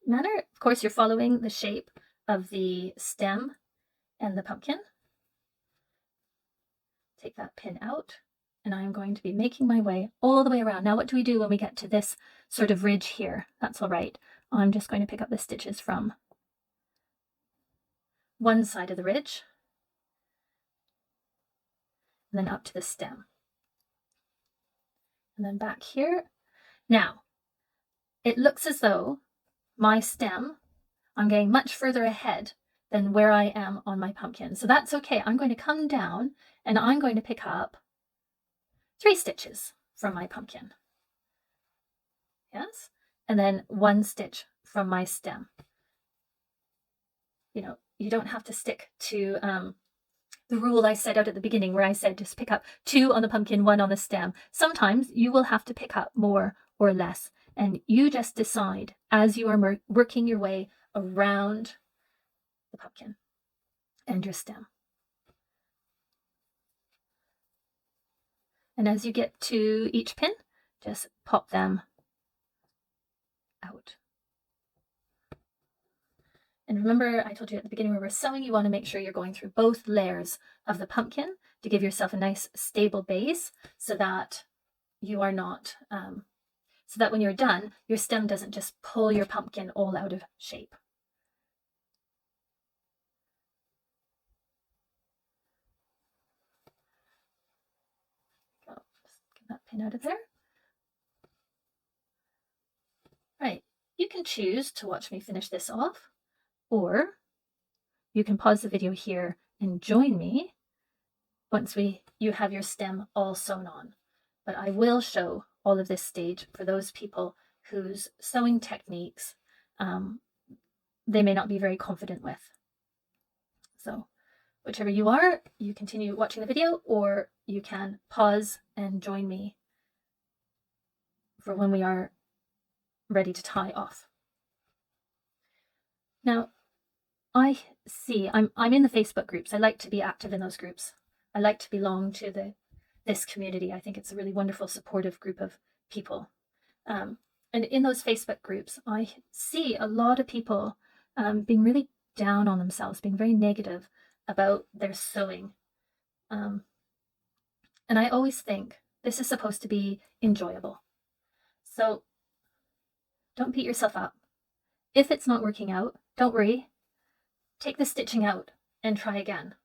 manner. Of course, you're following the shape of the stem and the pumpkin. Take that pin out, and I'm going to be making my way all the way around. Now, what do we do when we get to this sort of ridge here? That's all right. I'm just going to pick up the stitches from one side of the ridge, and then up to the stem, and then back here. Now, it looks as though my stem, I'm getting much further ahead than where I am on my pumpkin. So that's okay. I'm going to come down and I'm going to pick up 3 stitches from my pumpkin. Yes. And then 1 stitch from my stem. You know, you don't have to stick to the rule I set out at the beginning where I said just pick up 2 on the pumpkin, 1 on the stem. Sometimes you will have to pick up more or less. And you just decide as you are working your way around the pumpkin and your stem. And as you get to each pin, just pop them out. And remember, I told you at the beginning where we're sewing, you want to make sure you're going through both layers of the pumpkin to give yourself a nice stable base so that you are not... so that when you're done, your stem doesn't just pull your pumpkin all out of shape. Just get that pin out of there. Right, you can choose to watch me finish this off, or you can pause the video here and join me once you have your stem all sewn on. But I will show all of this stage for those people whose sewing techniques they may not be very confident with. So whichever you are, you continue watching the video, or you can pause and join me for when we are ready to tie off. Now, I see, I'm in the Facebook groups. I like to be active in those groups. I like to belong to this community. I think it's a really wonderful, supportive group of people. And in those Facebook groups, I see a lot of people being really down on themselves, being very negative about their sewing. And I always think this is supposed to be enjoyable. So don't beat yourself up. If it's not working out, don't worry. Take the stitching out and try again.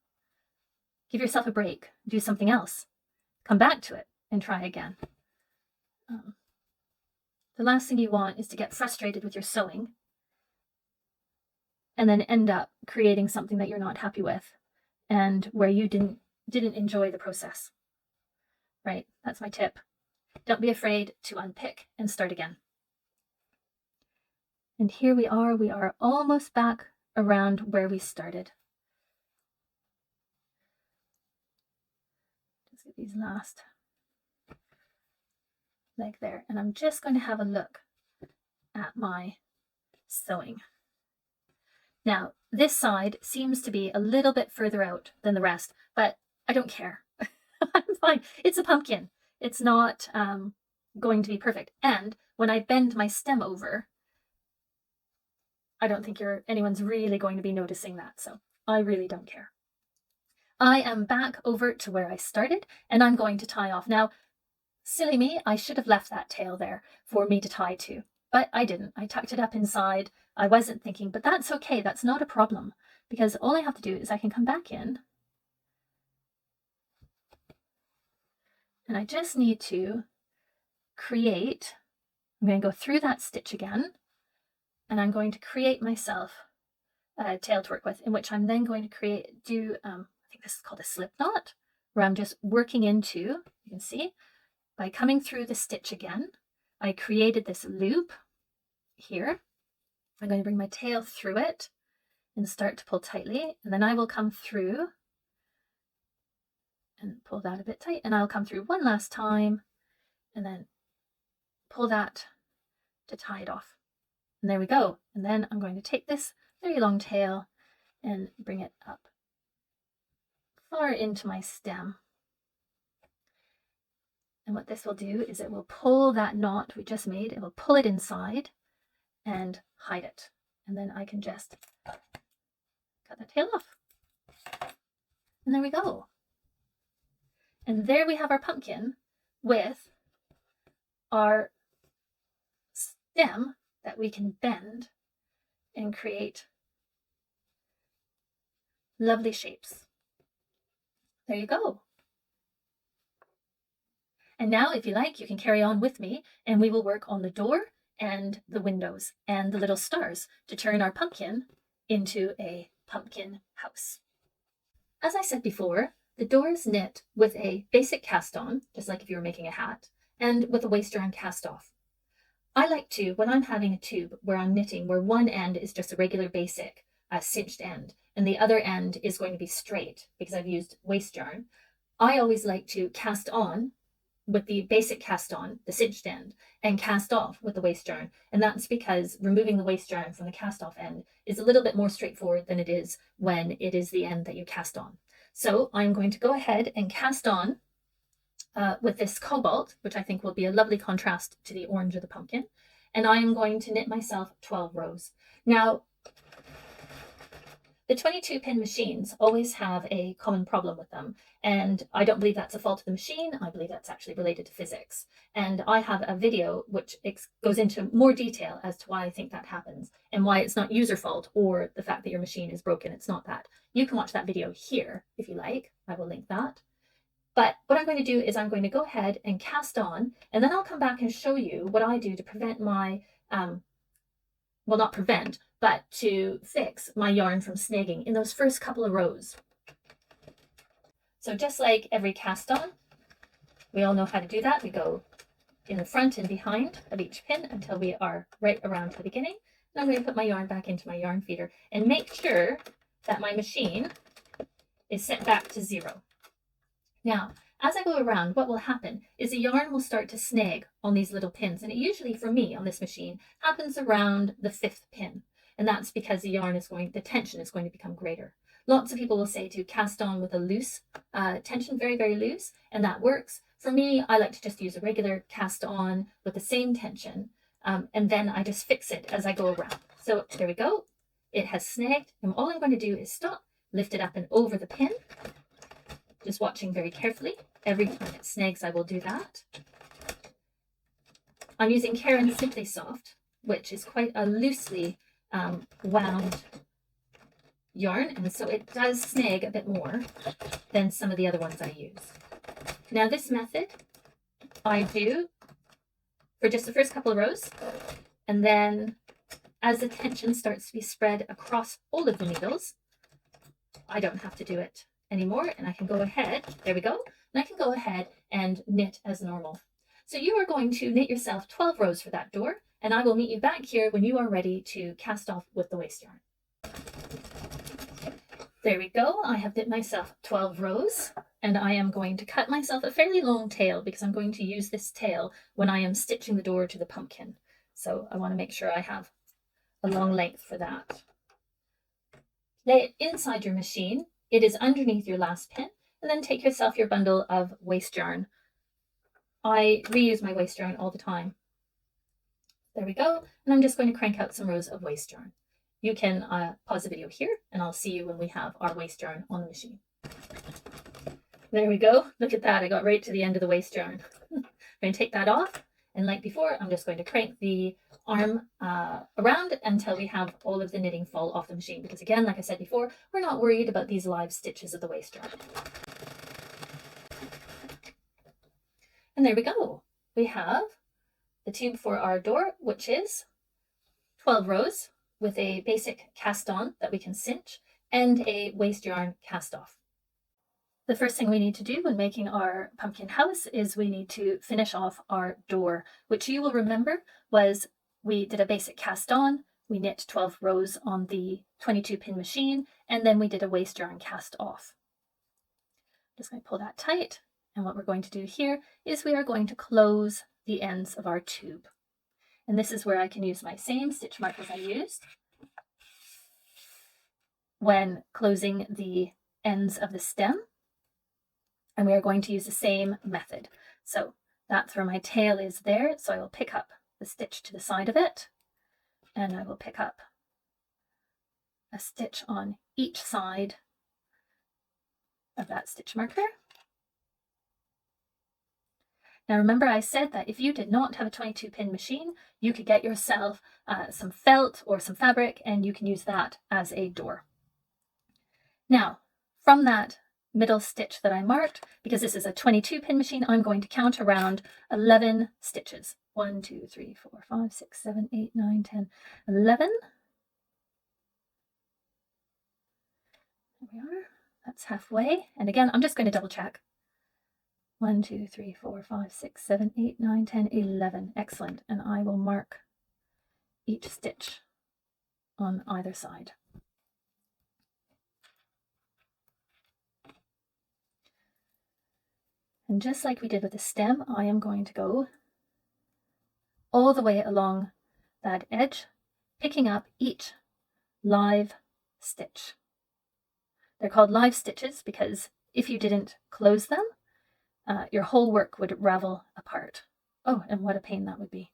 Give yourself a break. Do something else. Come back to it and try again. The last thing you want is to get frustrated with your sewing and then end up creating something that you're not happy with and where you didn't enjoy the process. Right? That's my tip. Don't be afraid to unpick and start again. And here we are almost back around where we started. Just get these last leg there. And I'm just going to have a look at my sewing. Now, this side seems to be a little bit further out than the rest, but I don't care. I'm fine. It's a pumpkin. It's not going to be perfect. And when I bend my stem over, I don't think anyone's really going to be noticing that, so I really don't care. I am back over to where I started, and I'm going to tie off. Now, silly me, I should have left that tail there for me to tie to, but I didn't. I tucked it up inside. I wasn't thinking, but that's okay. That's not a problem, because all I have to do is I can come back in, and I just need to create. I'm going to go through that stitch again, and I'm going to create myself a tail to work with, in which I'm then going to do I think this is called a slip knot, where I'm just working into, you can see, by coming through the stitch again, I created this loop here. I'm going to bring my tail through it and start to pull tightly, and then I will come through and pull that a bit tight, and I'll come through one last time and then pull that to tie it off. And there we go. And then I'm going to take this very long tail and bring it up far into my stem. And what this will do is it will pull that knot we just made, it will pull it inside and hide it. And then I can just cut the tail off. And there we go. And there we have our pumpkin with our stem that we can bend and create lovely shapes. There you go. And now, if you like, you can carry on with me and we will work on the door and the windows and the little stars to turn our pumpkin into a pumpkin house. As I said before, the door is knit with a basic cast on, just like if you were making a hat, and with a waist yarn cast off. I like to, when I'm having a tube where I'm knitting, where one end is just a regular basic cinched end, and the other end is going to be straight because I've used waist yarn, I always like to cast on with the basic cast on, the cinched end, and cast off with the waist yarn. And that's because removing the waist yarn from the cast off end is a little bit more straightforward than it is when it is the end that you cast on. So I'm going to go ahead and cast on with this cobalt, which I think will be a lovely contrast to the orange of the pumpkin. And I am going to knit myself 12 rows. Now, the 22 pin machines always have a common problem with them. And I don't believe that's a fault of the machine. I believe that's actually related to physics. And I have a video which goes into more detail as to why I think that happens and why it's not user fault or the fact that your machine is broken. It's not that. You can watch that video here if you like. I will link that. But what I'm going to do is I'm going to go ahead and cast on, and then I'll come back and show you what I do to prevent my, well, not prevent, but to fix my yarn from snagging in those first couple of rows. So just like every cast on, we all know how to do that. We go in the front and behind of each pin until we are right around to the beginning. And I'm going to put my yarn back into my yarn feeder and make sure that my machine is set back to 0. Now, as I go around, what will happen is the yarn will start to snag on these little pins. And it usually, for me on this machine, happens around the 5th pin. and that's because the tension is going to become greater. Lots of people will say to cast on with a loose tension, very, very loose, and that works. For me, I like to just use a regular cast on with the same tension, and then I just fix it as I go around. So there we go. It has snagged, and all I'm going to do is stop, lift it up and over the pin, just watching very carefully. Every time it snags, I will do that. I'm using Aran Simply Soft, which is quite a loosely wound yarn, and so it does snag a bit more than some of the other ones I use. Now this method I do for just the first couple of rows, and then as the tension starts to be spread across all of the needles, I don't have to do it anymore, and I can go ahead, there we go, and I can go ahead and knit as normal. So you are going to knit yourself 12 rows for that door, and I will meet you back here when you are ready to cast off with the waste yarn. There we go, I have knit myself 12 rows, and I am going to cut myself a fairly long tail because I'm going to use this tail when I am stitching the door to the pumpkin. So I want to make sure I have a long length for that. Lay it inside your machine. It is underneath your last pin, and then take yourself your bundle of waste yarn. I reuse my waste yarn all the time. There we go, and I'm just going to crank out some rows of waste yarn. You can pause the video here, and I'll see you when we have our waste yarn on the machine. There we go. Look at that. I got right to the end of the waste yarn. I'm going to take that off, and like before, I'm just going to crank the arm around until we have all of the knitting fall off the machine, because again, like I said before, we're not worried about these live stitches of the waste yarn. And there we go. We have the tube for our door, which is 12 rows with a basic cast on that we can cinch and a waste yarn cast off. The first thing we need to do when making our pumpkin house is we need to finish off our door, which you will remember was we did a basic cast on, we knit 12 rows on the 22 pin machine, and then we did a waste yarn cast off. Just going to pull that tight, and what we're going to do here is we are going to close the ends of our tube. And this is where I can use my same stitch markers I used when closing the ends of the stem. And we are going to use the same method. So that's where my tail is there. So I will pick up the stitch to the side of it, and I will pick up a stitch on each side of that stitch marker. Now remember I said that if you did not have a 22 pin machine, you could get yourself some felt or some fabric, and you can use that as a door. Now from that middle stitch that I marked, because this is a 22 pin machine, I'm going to count around 11 stitches. 1, 2, 3, 4, 5, 6, 7, 8, 9, 10, 11. There we are. That's halfway. And again, I'm just going to double check. 1, 2, 3, 4, 5, 6, 7, 8, 9, 10, 11. Excellent. And I will mark each stitch on either side. And just like we did with the stem, I am going to go all the way along that edge, picking up each live stitch. They're called live stitches because if you didn't close them, your whole work would ravel apart. Oh, and what a pain that would be.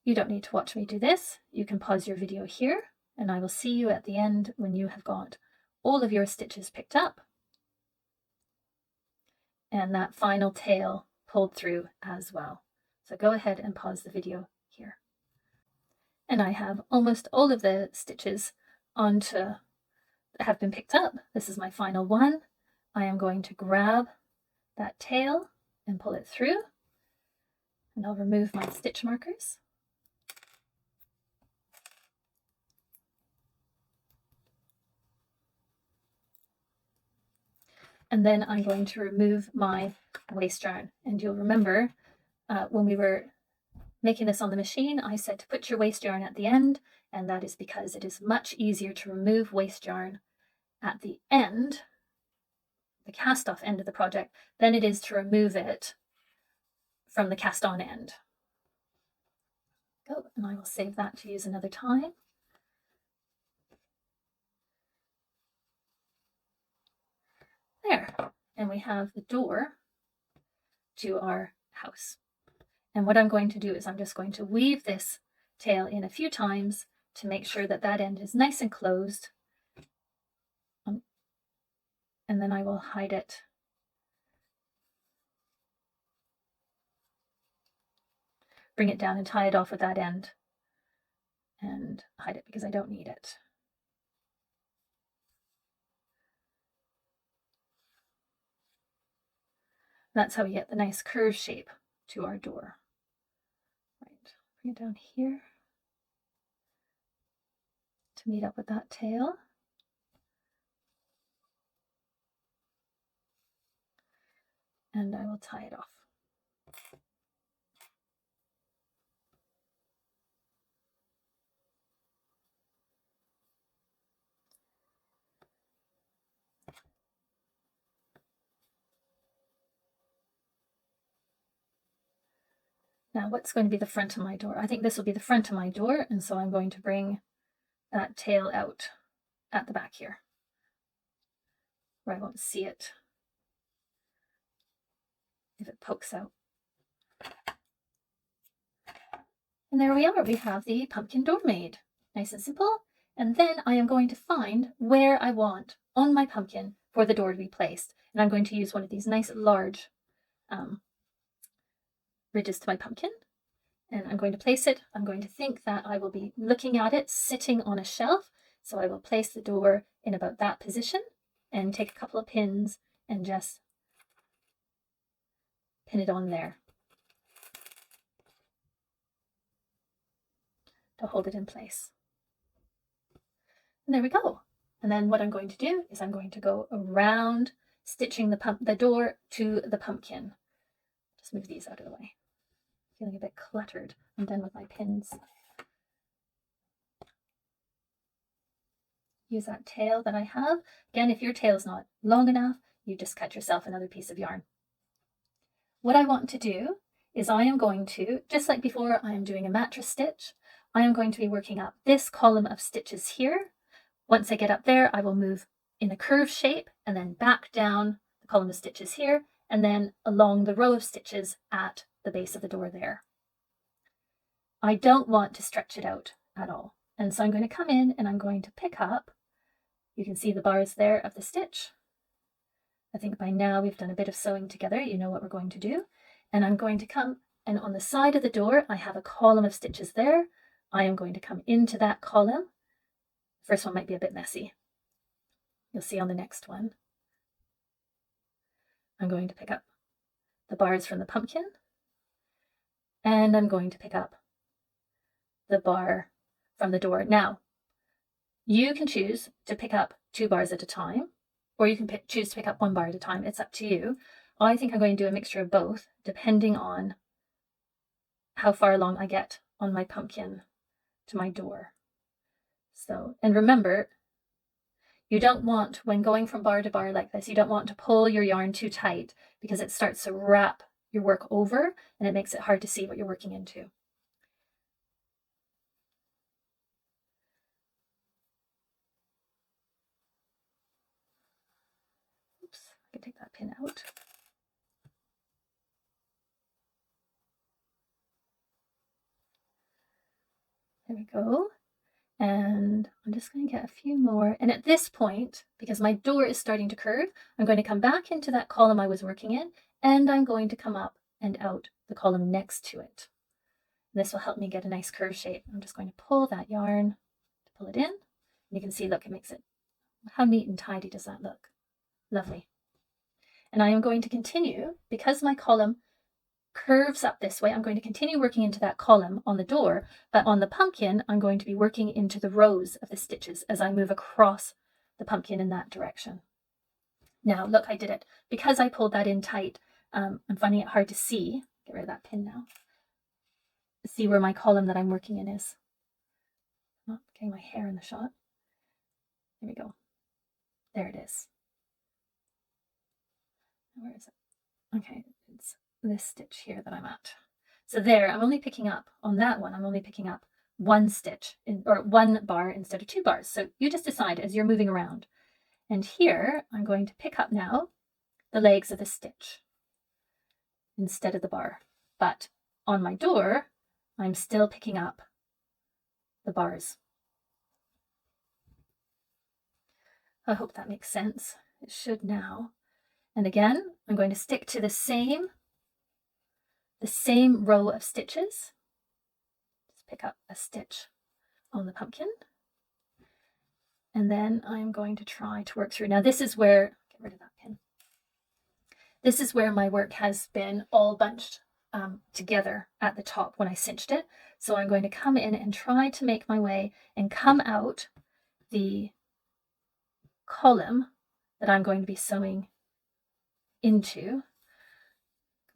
You don't need to watch me do this. You can pause your video here, and I will see you at the end when you have got all of your stitches picked up and that final tail pulled through as well. So go ahead and pause the video here. And I have almost all of the stitches have been picked up. This is my final one. I am going to grab that tail and pull it through, and I'll remove my stitch markers. And then I'm going to remove my waste yarn. And you'll remember when we were making this on the machine, I said to put your waste yarn at the end, and that is because it is much easier to remove waste yarn at the end, the cast off end of the project, than it is to remove it from the cast on end. Go, and I will save that to use another time. There, and we have the door to our house. And what I'm going to do is I'm just going to weave this tail in a few times to make sure that that end is nice and closed. And then I will hide it. Bring it down and tie it off with that end and hide it because I don't need it. That's how we get the nice curve shape to our door. Right, bring it down here to meet up with that tail. And I will tie it off. Now, what's going to be the front of my door? I think this will be the front of my door, and so I'm going to bring that tail out at the back here, where I won't see it if it pokes out. And there we are, we have the pumpkin door made. Nice and simple. And then I am going to find where I want on my pumpkin for the door to be placed. And I'm going to use one of these nice large ridges to my pumpkin. And I'm going to place it. I'm going to think that I will be looking at it sitting on a shelf. So I will place the door in about that position and take a couple of pins and just pin it on there to hold it in place. And there we go. And then what I'm going to do is I'm going to go around stitching the door to the pumpkin. Just move these out of the way. Feeling a bit cluttered. I'm done with my pins. Use that tail that I have. Again, if your tail is not long enough, you just cut yourself another piece of yarn. What I want to do is I am going to, just like before, I am doing a mattress stitch. I am going to be working up this column of stitches here. Once I get up there, I will move in a curve shape and then back down the column of stitches here and then along the row of stitches at the base of the door there. I don't want to stretch it out at all. And so I'm going to come in and I'm going to pick up, you can see the bars there of the stitch. I think by now we've done a bit of sewing together, you know what we're going to do. And I'm going to come, and on the side of the door, I have a column of stitches there. I am going to come into that column. First one might be a bit messy. You'll see on the next one. I'm going to pick up the bars from the pumpkin, and I'm going to pick up the bar from the door. Now, you can choose to pick up 2 bars at a time, or you can choose to pick up 1 bar at a time. It's up to you. I think I'm going to do a mixture of both, depending on how far along I get on my pumpkin to my door. So, and remember, you don't want, when going from bar to bar like this, you don't want to pull your yarn too tight because it starts to wrap your work over and it makes it hard to see what you're working into. Oops, I can take that pin out. There we go. And I'm just going to get a few more. And at this point, because my door is starting to curve, I'm going to come back into that column I was working in, and I'm going to come up and out the column next to it. This will help me get a nice curve shape. I'm just going to pull that yarn, pull it in. And you can see, look, it makes it, how neat and tidy does that look? Lovely. And I am going to continue, because my column curves up this way, I'm going to continue working into that column on the door, but on the pumpkin, I'm going to be working into the rows of the stitches as I move across the pumpkin in that direction. Now, look, I did it. Because I pulled that in tight, I'm finding it hard to see. Get rid of that pin now. See where my column that I'm working in is. Oh, getting my hair in the shot. There we go. There it is. Where is it? Okay, it's this stitch here that I'm at. So there, I'm only picking up, on that one, I'm only picking up one stitch, or one bar instead of 2 bars. So you just decide as you're moving around. And here, I'm going to pick up now the legs of the stitch instead of the bar. But on my door, I'm still picking up the bars. I hope that makes sense. It should now. And again, I'm going to stick to the same row of stitches. Just pick up a stitch on the pumpkin. And then I'm going to try to work through. Now this is where, get rid of that pin. This is where my work has been all bunched together at the top when I cinched it. So I'm going to come in and try to make my way and come out the column that I'm going to be sewing into.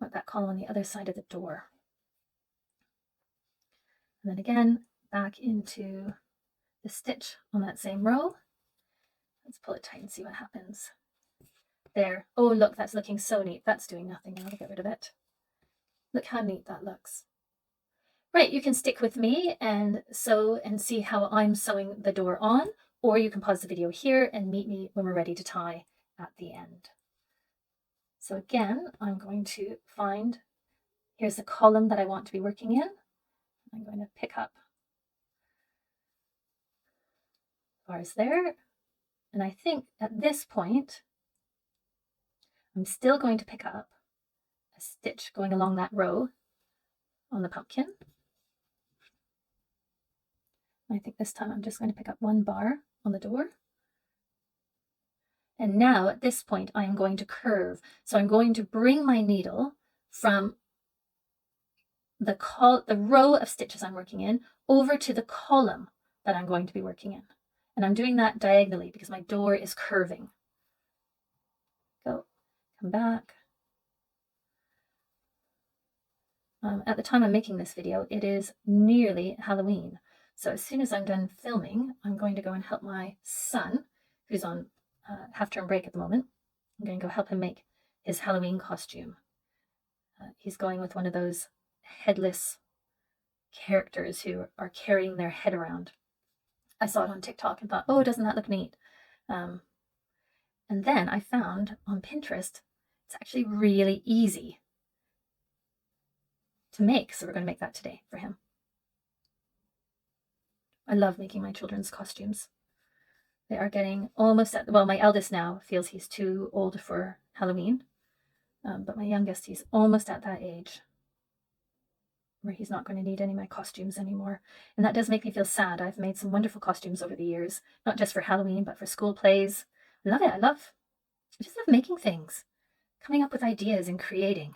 Put that column on the other side of the door. And then again, back into the stitch on that same row. Let's pull it tight and see what happens. There. Oh, look, that's looking so neat. That's doing nothing. I'll get rid of it. Look how neat that looks. Right, you can stick with me and sew and see how I'm sewing the door on, or you can pause the video here and meet me when we're ready to tie at the end. So again, I'm going to find, here's the column that I want to be working in. I'm going to pick up bars there. And I think at this point, I'm still going to pick up a stitch going along that row on the pumpkin. I think this time I'm just going to pick up 1 bar on the door. And now at this point I am going to curve. So I'm going to bring my needle from the row of stitches I'm working in over to the column that I'm going to be working in. And I'm doing that diagonally because my door is curving. Go, come back. At the time I'm making this video, it is nearly Halloween. So as soon as I'm done filming, I'm going to go and help my son, who's on half-term break at the moment. I'm going to go help him make his Halloween costume. He's going with one of those headless characters who are carrying their head around. I saw it on TikTok and thought, oh, doesn't that look neat? And then I found on Pinterest, it's actually really easy to make. So we're going to make that today for him. I love making my children's costumes. They are getting almost at, well, my eldest now feels he's too old for Halloween. But my youngest, he's almost at that age where he's not going to need any of my costumes anymore. And that does make me feel sad. I've made some wonderful costumes over the years, not just for Halloween, but for school plays. I love it. I just love making things, coming up with ideas and creating.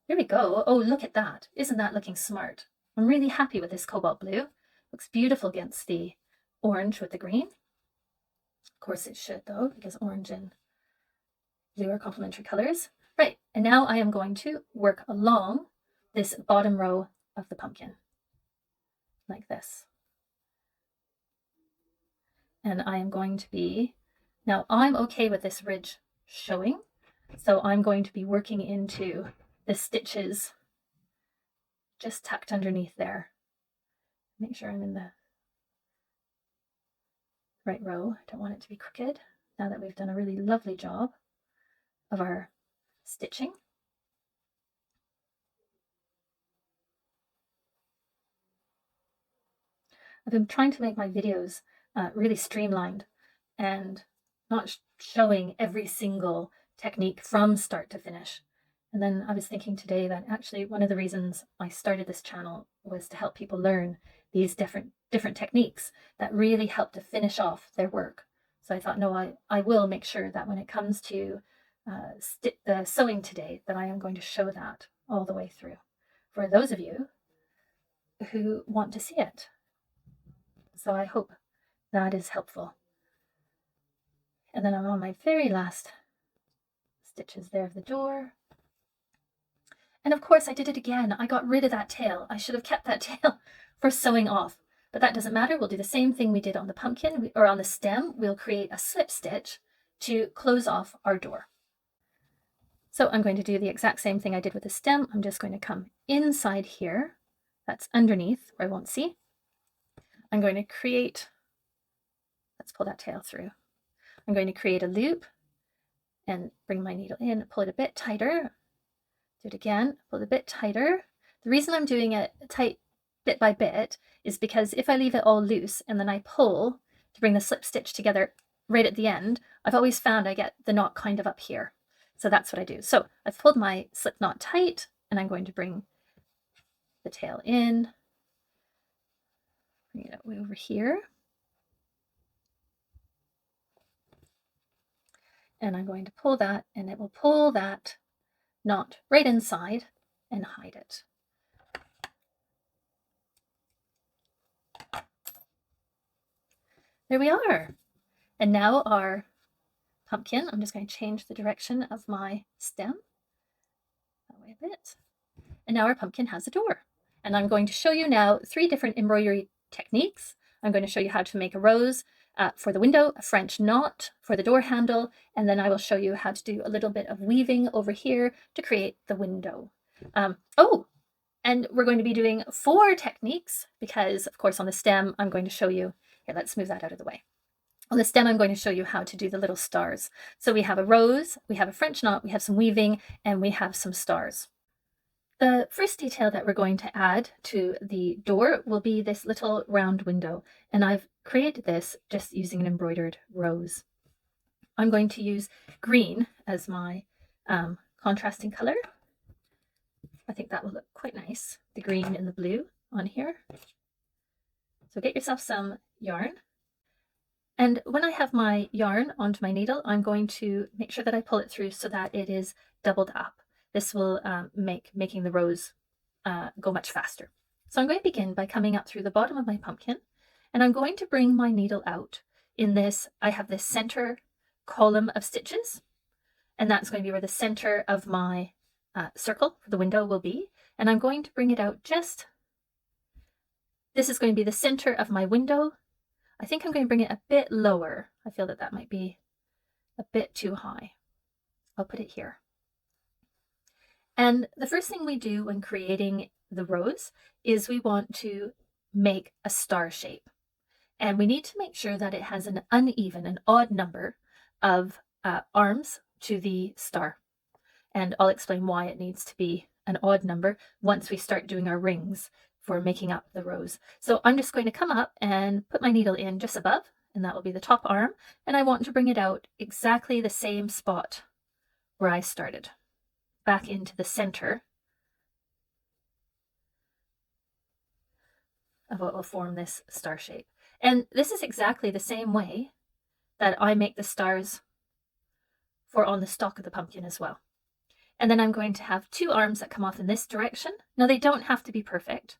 Here we go. Oh, look at that. Isn't that looking smart? I'm really happy with this cobalt blue. Looks beautiful against the orange with the green. Of course it should though, because orange and blue are complementary colors. Right, and now I am going to work along this bottom row of the pumpkin, like this. And I am going to be, now I'm okay with this ridge showing, so I'm going to be working into the stitches just tucked underneath there. Make sure I'm in the right row. I don't want it to be crooked now that we've done a really lovely job of our stitching. I've been trying to make my videos really streamlined and not showing every single technique from start to finish. And then I was thinking today that actually one of the reasons I started this channel was to help people learn these different techniques that really help to finish off their work. So I thought, no, I will make sure that when it comes to the sewing today, that I am going to show that all the way through for those of you who want to see it. So I hope that is helpful. And then I'm on my very last stitches there of the door. And of course I did it again. I got rid of that tail. I should have kept that tail for sewing off, but that doesn't matter. We'll do the same thing we did on the pumpkin or on the stem. We'll create a slip stitch to close off our door. So I'm going to do the exact same thing I did with the stem. I'm just going to come inside here, that's underneath where I won't see, I'm going to create, let's pull that tail through. I'm going to create a loop and bring my needle in, pull it a bit tighter, do it again, pull it a bit tighter. The reason I'm doing it tight bit by bit is because if I leave it all loose and then I pull to bring the slip stitch together right at the end, I've always found I get the knot kind of up here. So that's what I do. So I've pulled my slip knot tight and I'm going to bring the tail in, bring it way over here. And I'm going to pull that and it will pull that knot right inside and hide it. There we are. And now our pumpkin, I'm just going to change the direction of my stem that way a bit. And now our pumpkin has a door. And I'm going to show you now 3 different embroidery techniques. I'm going to show you how to make a rose for the window, a French knot for the door handle, and then I will show you how to do a little bit of weaving over here to create the window. And we're going to be doing 4 techniques because, of course, on the stem, I'm going to show you, here, let's move that out of the way. On the stem, I'm going to show you how to do the little stars. So we have a rose, we have a French knot, we have some weaving, and we have some stars. The first detail that we're going to add to the door will be this little round window, and I've created this just using an embroidered rose. I'm going to use green as my contrasting color. I think that will look quite nice, the green and the blue on here. So get yourself some yarn. And when I have my yarn onto my needle, I'm going to make sure that I pull it through so that it is doubled up. This will make making the rose go much faster. So I'm going to begin by coming up through the bottom of my pumpkin, and I'm going to bring my needle out in this. I have this center column of stitches, and that's going to be where the center of my circle for the window will be. And I'm going to bring it out just, this is going to be the center of my window. I think I'm going to bring it a bit lower. I feel that that might be a bit too high. I'll put it here. And the first thing we do when creating the rose is we want to make a star shape. And we need to make sure that it has an uneven, an odd number of arms to the star. And I'll explain why it needs to be an odd number once we start doing our rings for making up the rose. So I'm just going to come up and put my needle in just above, and that will be the top arm. And I want to bring it out exactly the same spot where I started, back into the center of what will form this star shape. And this is exactly the same way that I make the stars for on the stalk of the pumpkin as well. And then I'm going to have 2 arms that come off in this direction. Now they don't have to be perfect.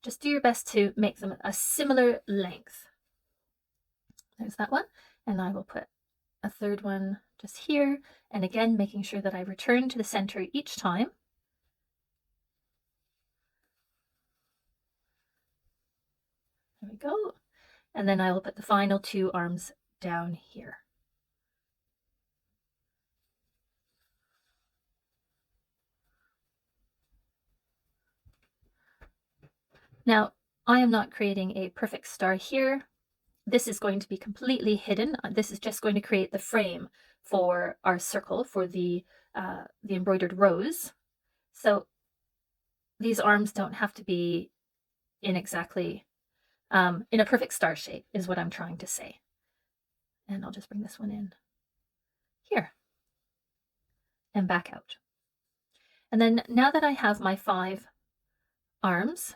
Just do your best to make them a similar length. There's that one. And I will put a 3rd one just here. And again, making sure that I return to the center each time. There we go. And then I will put the final 2 arms down here. Now, I am not creating a perfect star here. This is going to be completely hidden. This is just going to create the frame for our circle for the embroidered rose. So these arms don't have to be in exactly in a perfect star shape is what I'm trying to say. And I'll just bring this one in here and back out. And then now that I have my 5 arms,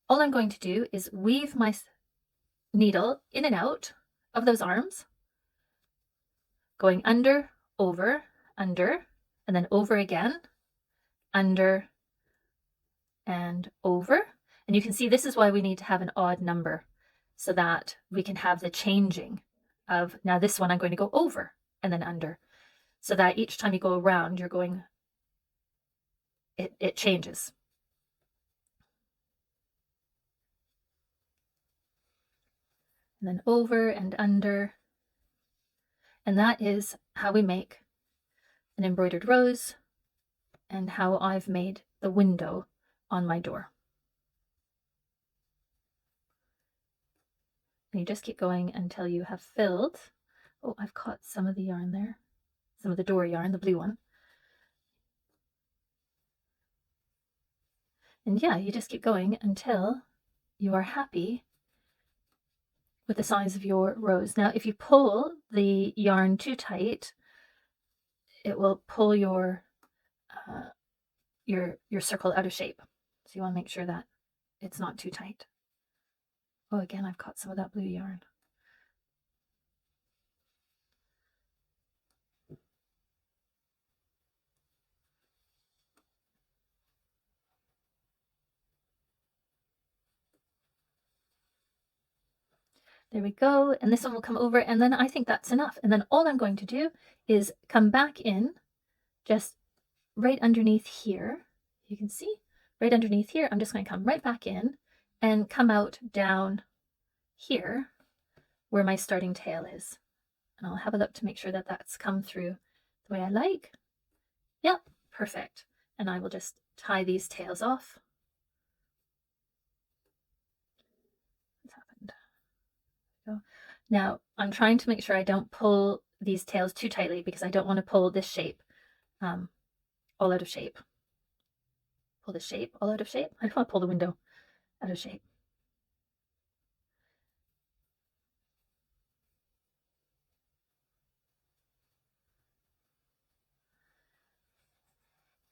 all I'm going to do is weave my needle in and out of those arms, going under, over, under, and then over again, under, and over. And you can see this is why we need to have an odd number so that we can have the changing of, now this one I'm going to go over and then under, so that each time you go around, you're going, it changes. And then over and under. And that is how we make an embroidered rose and how I've made the window on my door. And you just keep going until you have filled. Oh, I've caught some of the yarn there, some of the door yarn, the blue one. And yeah, you just keep going until you are happy with the size of your rows. Now, if you pull the yarn too tight, it will pull your circle out of shape. So you want to make sure that it's not too tight. Oh, again, I've caught some of that blue yarn. There we go. And this one will come over, and then I think that's enough. And then all I'm going to do is come back in just right underneath here. You can see right underneath here. I'm just going to come right back in and come out down here where my starting tail is. And I'll have a look to make sure that that's come through the way I like. Yep, perfect. And I will just tie these tails off. What's happened? Go. Now I'm trying to make sure I don't pull these tails too tightly because I don't want to pull this shape all out of shape. Pull the shape all out of shape. I don't want to pull the window out of shape.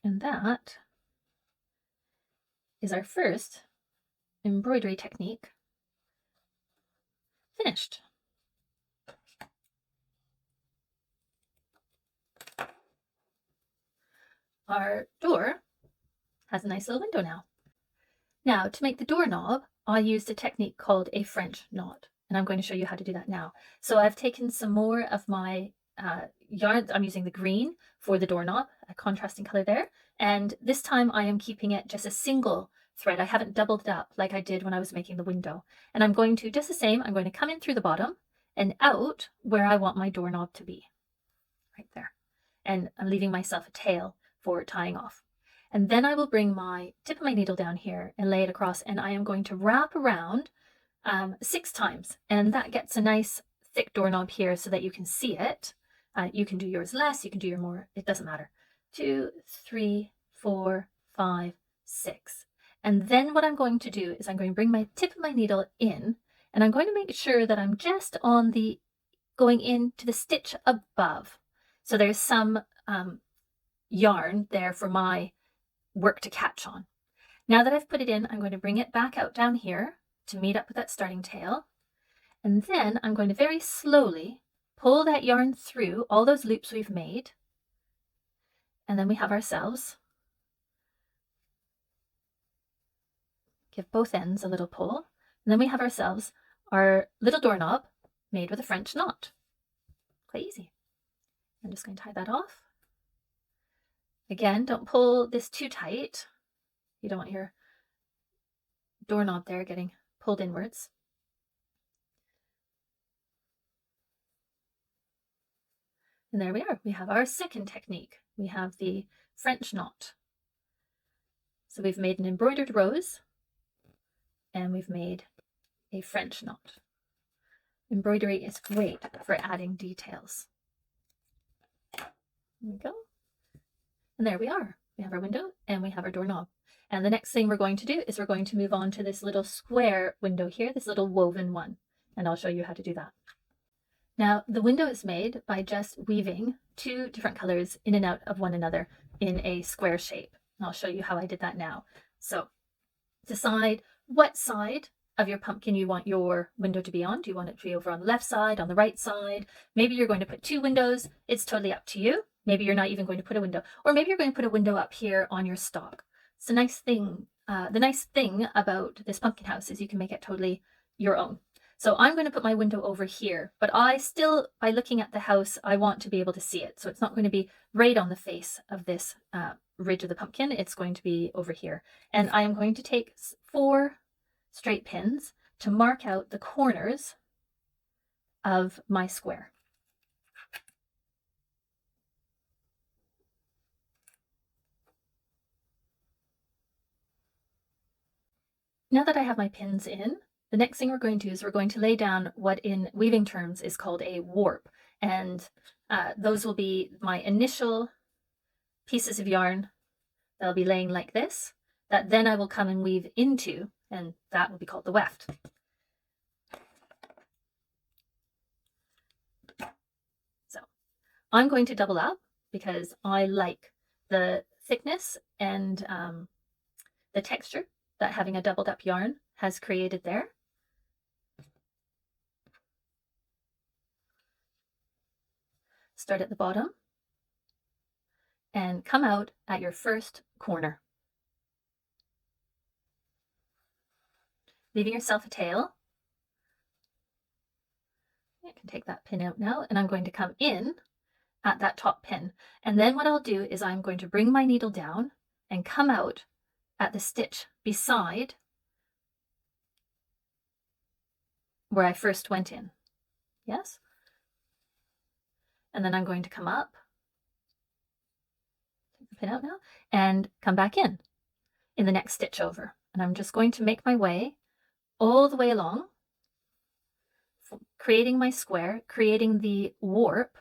And that is our first embroidery technique finished. Our door has a nice little window now. Now, to make the doorknob, I used a technique called a French knot, and I'm going to show you how to do that now. So I've taken some more of my yarn. I'm using the green for the doorknob, a contrasting color there, and this time I am keeping it just a single thread. I haven't doubled it up like I did when I was making the window. And I'm going to, just the same, I'm going to come in through the bottom and out where I want my doorknob to be, right there. And I'm leaving myself a tail for tying off. And then I will bring my tip of my needle down here and lay it across, and I am going to wrap around 6 times, and that gets a nice thick doorknob here so that you can see it. You can do yours less, you can do your more, it doesn't matter. 2, 3, 4, 5, 6. And then what I'm going to do is I'm going to bring my tip of my needle in, and I'm going to make sure that I'm just on the, going into the stitch above. So there's some yarn there for my work to catch on. Now that I've put it in, I'm going to bring it back out down here to meet up with that starting tail. And then I'm going to very slowly pull that yarn through all those loops we've made. And then we have ourselves, give both ends a little pull. And then we have ourselves our little doorknob made with a French knot. Quite easy. I'm just going to tie that off. Again, don't pull this too tight. You don't want your doorknob there getting pulled inwards. And there we are. We have our second technique. We have the French knot. So we've made an embroidered rose and we've made a French knot. Embroidery is great for adding details. There we go. And there we are. We have our window and we have our doorknob. And the next thing we're going to do is we're going to move on to this little square window here, this little woven one. And I'll show you how to do that. Now, the window is made by just weaving 2 different colors in and out of one another in a square shape. And I'll show you how I did that now. So decide what side of your pumpkin you want your window to be on. Do you want it to be over on the left side, on the right side? Maybe you're going to put 2 windows. It's totally up to you. Maybe you're not even going to put a window, or maybe you're going to put a window up here on your stalk. It's a nice thing. The nice thing about this pumpkin house is you can make it totally your own. So I'm going to put my window over here, but I still, by looking at the house, I want to be able to see it. So it's not going to be right on the face of this ridge of the pumpkin. It's going to be over here. And I am going to take 4 straight pins to mark out the corners of my square. Now that I have my pins in, the next thing we're going to do is we're going to lay down what in weaving terms is called a warp. And those will be my initial pieces of yarn that I'll be laying like this, that then I will come and weave into, and that will be called the weft. So I'm going to double up because I like the thickness and the texture that having a doubled up yarn has created there. Start at the bottom and come out at your first corner, leaving yourself a tail. I can take that pin out now, and I'm going to come in at that top pin. And then what I'll do is I'm going to bring my needle down and come out at the stitch beside where I first went in. Yes? And then I'm going to come up, take the pin out now, and come back in the next stitch over. And I'm just going to make my way all the way along, creating my square, creating the warp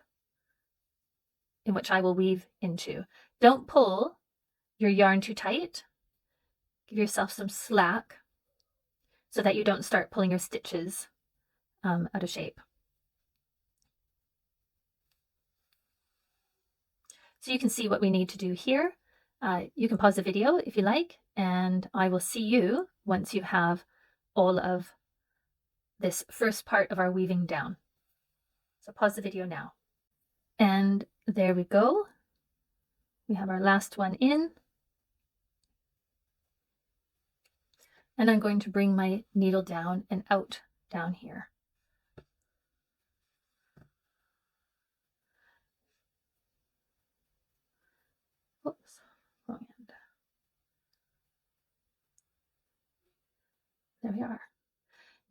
in which I will weave into. Don't pull your yarn too tight. Give yourself some slack so that you don't start pulling your stitches out of shape. So you can see what we need to do here. You can pause the video if you like, and I will see you once you have all of this first part of our weaving down. So pause the video now. And there we go. We have our last one in. And I'm going to bring my needle down and out down here. Oops, wrong end. There we are.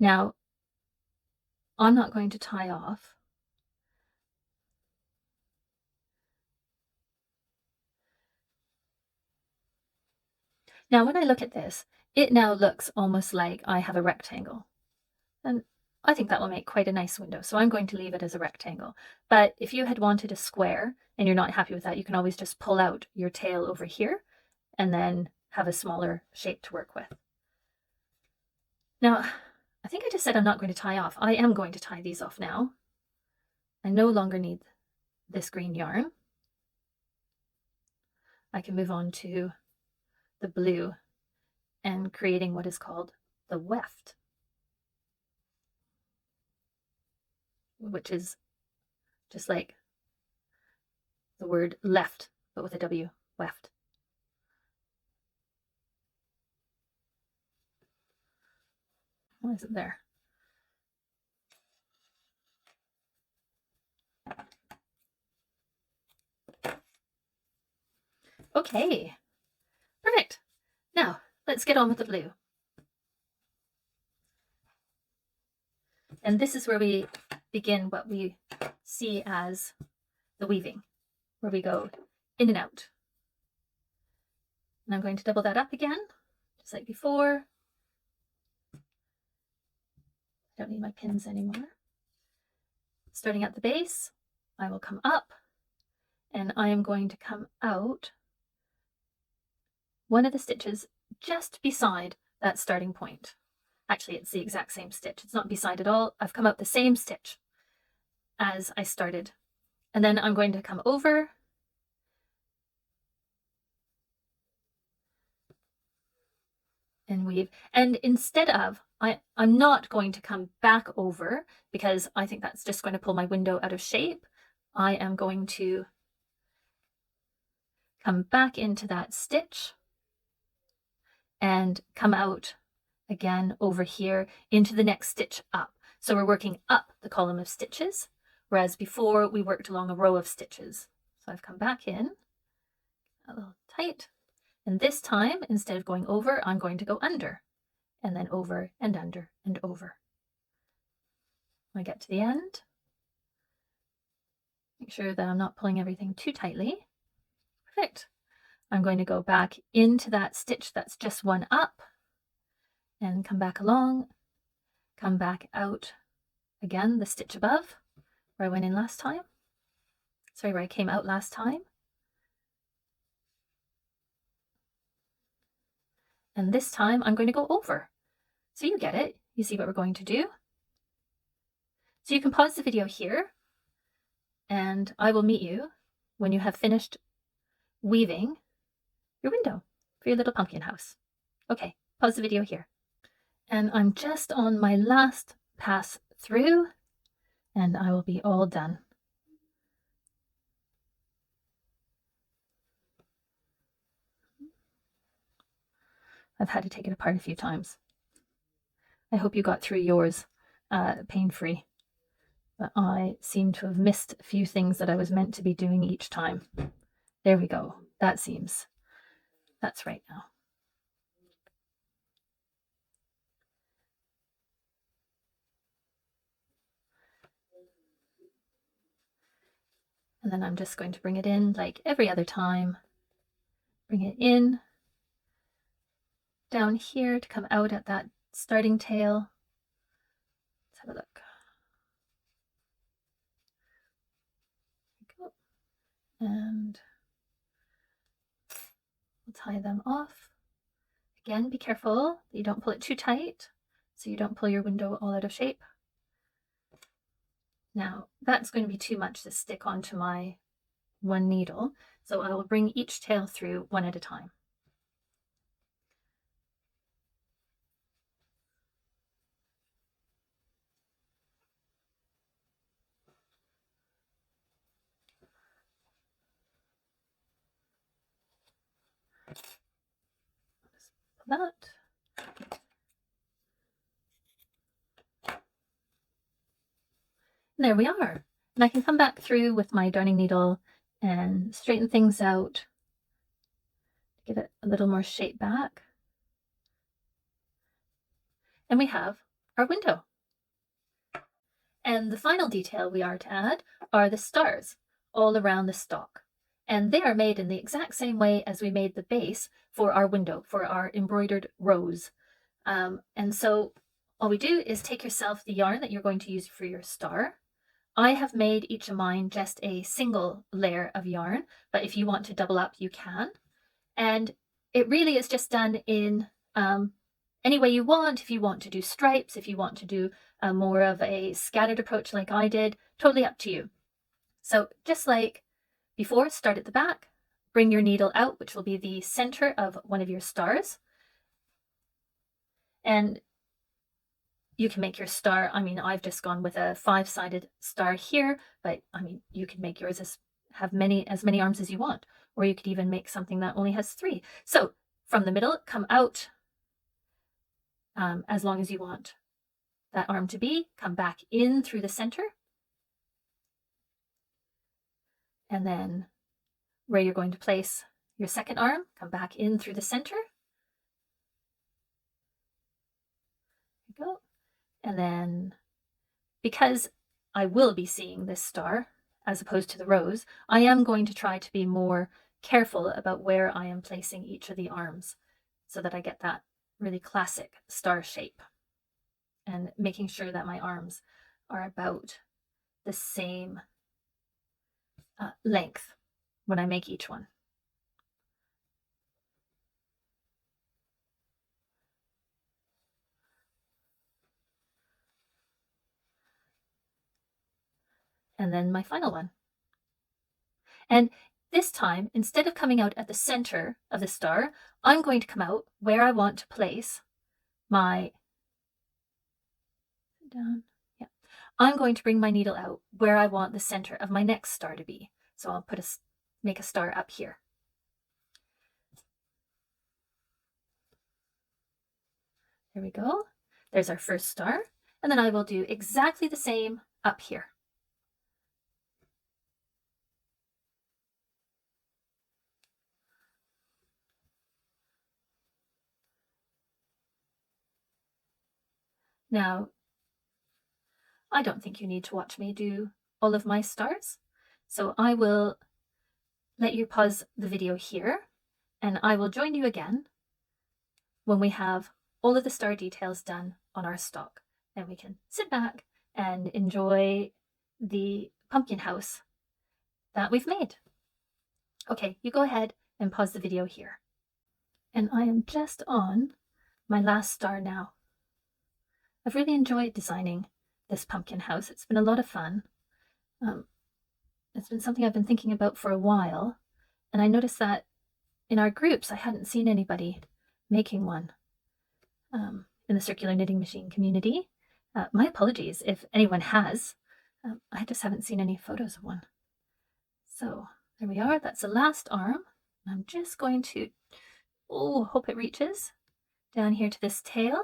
Now, I'm not going to tie off. Now, when I look at this, it now looks almost like I have a rectangle. And I think that will make quite a nice window. So I'm going to leave it as a rectangle. But if you had wanted a square and you're not happy with that, you can always just pull out your tail over here and then have a smaller shape to work with. Now, I think I just said I'm not going to tie off. I am going to tie these off now. I no longer need this green yarn. I can move on to the blue and creating what is called the weft, which is just like the word left, but with a W, weft. Why is it there? Okay, perfect. Now, let's get on with the blue. And this is where we begin what we see as the weaving, where we go in and out. And I'm going to double that up again, just like before. I don't need my pins anymore. Starting at the base, I will come up and I am going to come out one of the stitches just beside that starting point. Actually, it's the exact same stitch. It's not beside at all. I've come out the same stitch as I started. And then I'm going to come over and weave. And instead of, I'm not going to come back over because I think that's just going to pull my window out of shape. I am going to come back into that stitch and come out again over here into the next stitch up. So we're working up the column of stitches, whereas before we worked along a row of stitches. So I've come back in a little tight, and this time instead of going over, I'm going to go under, and then over and under and over. When I get to the end, make sure that I'm not pulling everything too tightly. Perfect. I'm going to go back into that stitch that's just one up and come back along, come back out again, the stitch above where I went in last time. Sorry, where I came out last time. And this time I'm going to go over. So you get it. You see what we're going to do. So you can pause the video here and I will meet you when you have finished weaving your window for your little pumpkin house. Okay, pause the video here. And I'm just on my last pass through and I will be all done. I've had to take it apart a few times. I hope you got through yours pain-free. But I seem to have missed a few things that I was meant to be doing each time. There we go. That's right now. And then I'm just going to bring it in like every other time. Bring it in down here to come out at that starting tail. Let's have a look. There we go. And we'll tie them off. Again, be careful that you don't pull it too tight so you don't pull your window all out of shape. Now, that's going to be too much to stick onto my one needle, so I will bring each tail through one at a time. Pull that. And there we are. And I can come back through with my darning needle and straighten things out, give it a little more shape back. And we have our window. And the final detail we are to add are the stars all around the stalk. And they are made in the exact same way as we made the base for our window, for our embroidered rose. And so all we do is take yourself the yarn that you're going to use for your star. I have made each of mine just a single layer of yarn, but if you want to double up, you can. And it really is just done in any way you want. If you want to do stripes, if you want to do more of a scattered approach like I did, totally up to you. So just like before, start at the back, bring your needle out, which will be the center of one of your stars. And you can make your star, I mean, I've just gone with a 5-sided star here, but I mean, you can make yours have as many arms as you want, or you could even make something that only has 3. So from the middle, come out as long as you want that arm to be, come back in through the center, and then where you're going to place your second arm, come back in through the center. There you go. And then, because I will be seeing this star as opposed to the rose, I am going to try to be more careful about where I am placing each of the arms so that I get that really classic star shape, and making sure that my arms are about the same length when I make each one. And then my final one. And this time, instead of coming out at the center of the star, I'm going to come out where I want to place my, I'm going to bring my needle out where I want the center of my next star to be. So I'll make a star up here. There we go. There's our first star. And then I will do exactly the same up here. Now, I don't think you need to watch me do all of my stars, so I will let you pause the video here, and I will join you again when we have all of the star details done on our stalk. Then we can sit back and enjoy the pumpkin house that we've made. Okay, you go ahead and pause the video here. And I am just on my last star now. I've really enjoyed designing this pumpkin house. It's been a lot of fun. It's been something I've been thinking about for a while, and I noticed that in our groups I hadn't seen anybody making one in the circular knitting machine community. My apologies if anyone has. I just haven't seen any photos of one. So there we are. That's the last arm. I'm just going to, hope it reaches down here to this tail.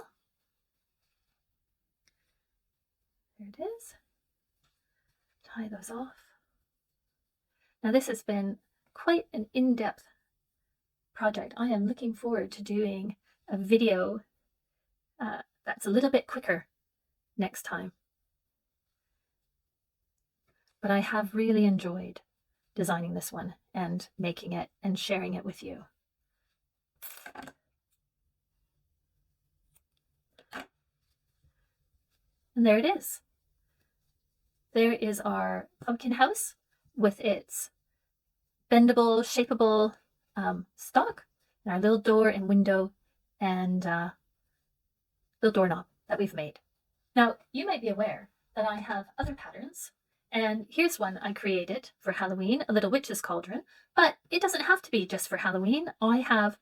There it is. Tie those off. Now this has been quite an in-depth project. I am looking forward to doing a video that's a little bit quicker next time. But I have really enjoyed designing this one and making it and sharing it with you. And there it is. There is our pumpkin house with its bendable, shapeable stalk, and our little door and window and little doorknob that we've made. Now, you might be aware that I have other patterns, and here's one I created for Halloween, a little witch's cauldron, but it doesn't have to be just for Halloween. I have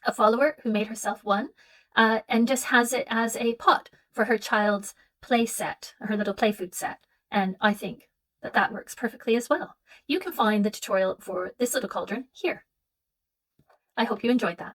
a follower who made herself one and just has it as a pot for her child's play set, her little play food set, and I think that that works perfectly as well. You can find the tutorial for this little cauldron here. I hope you enjoyed that.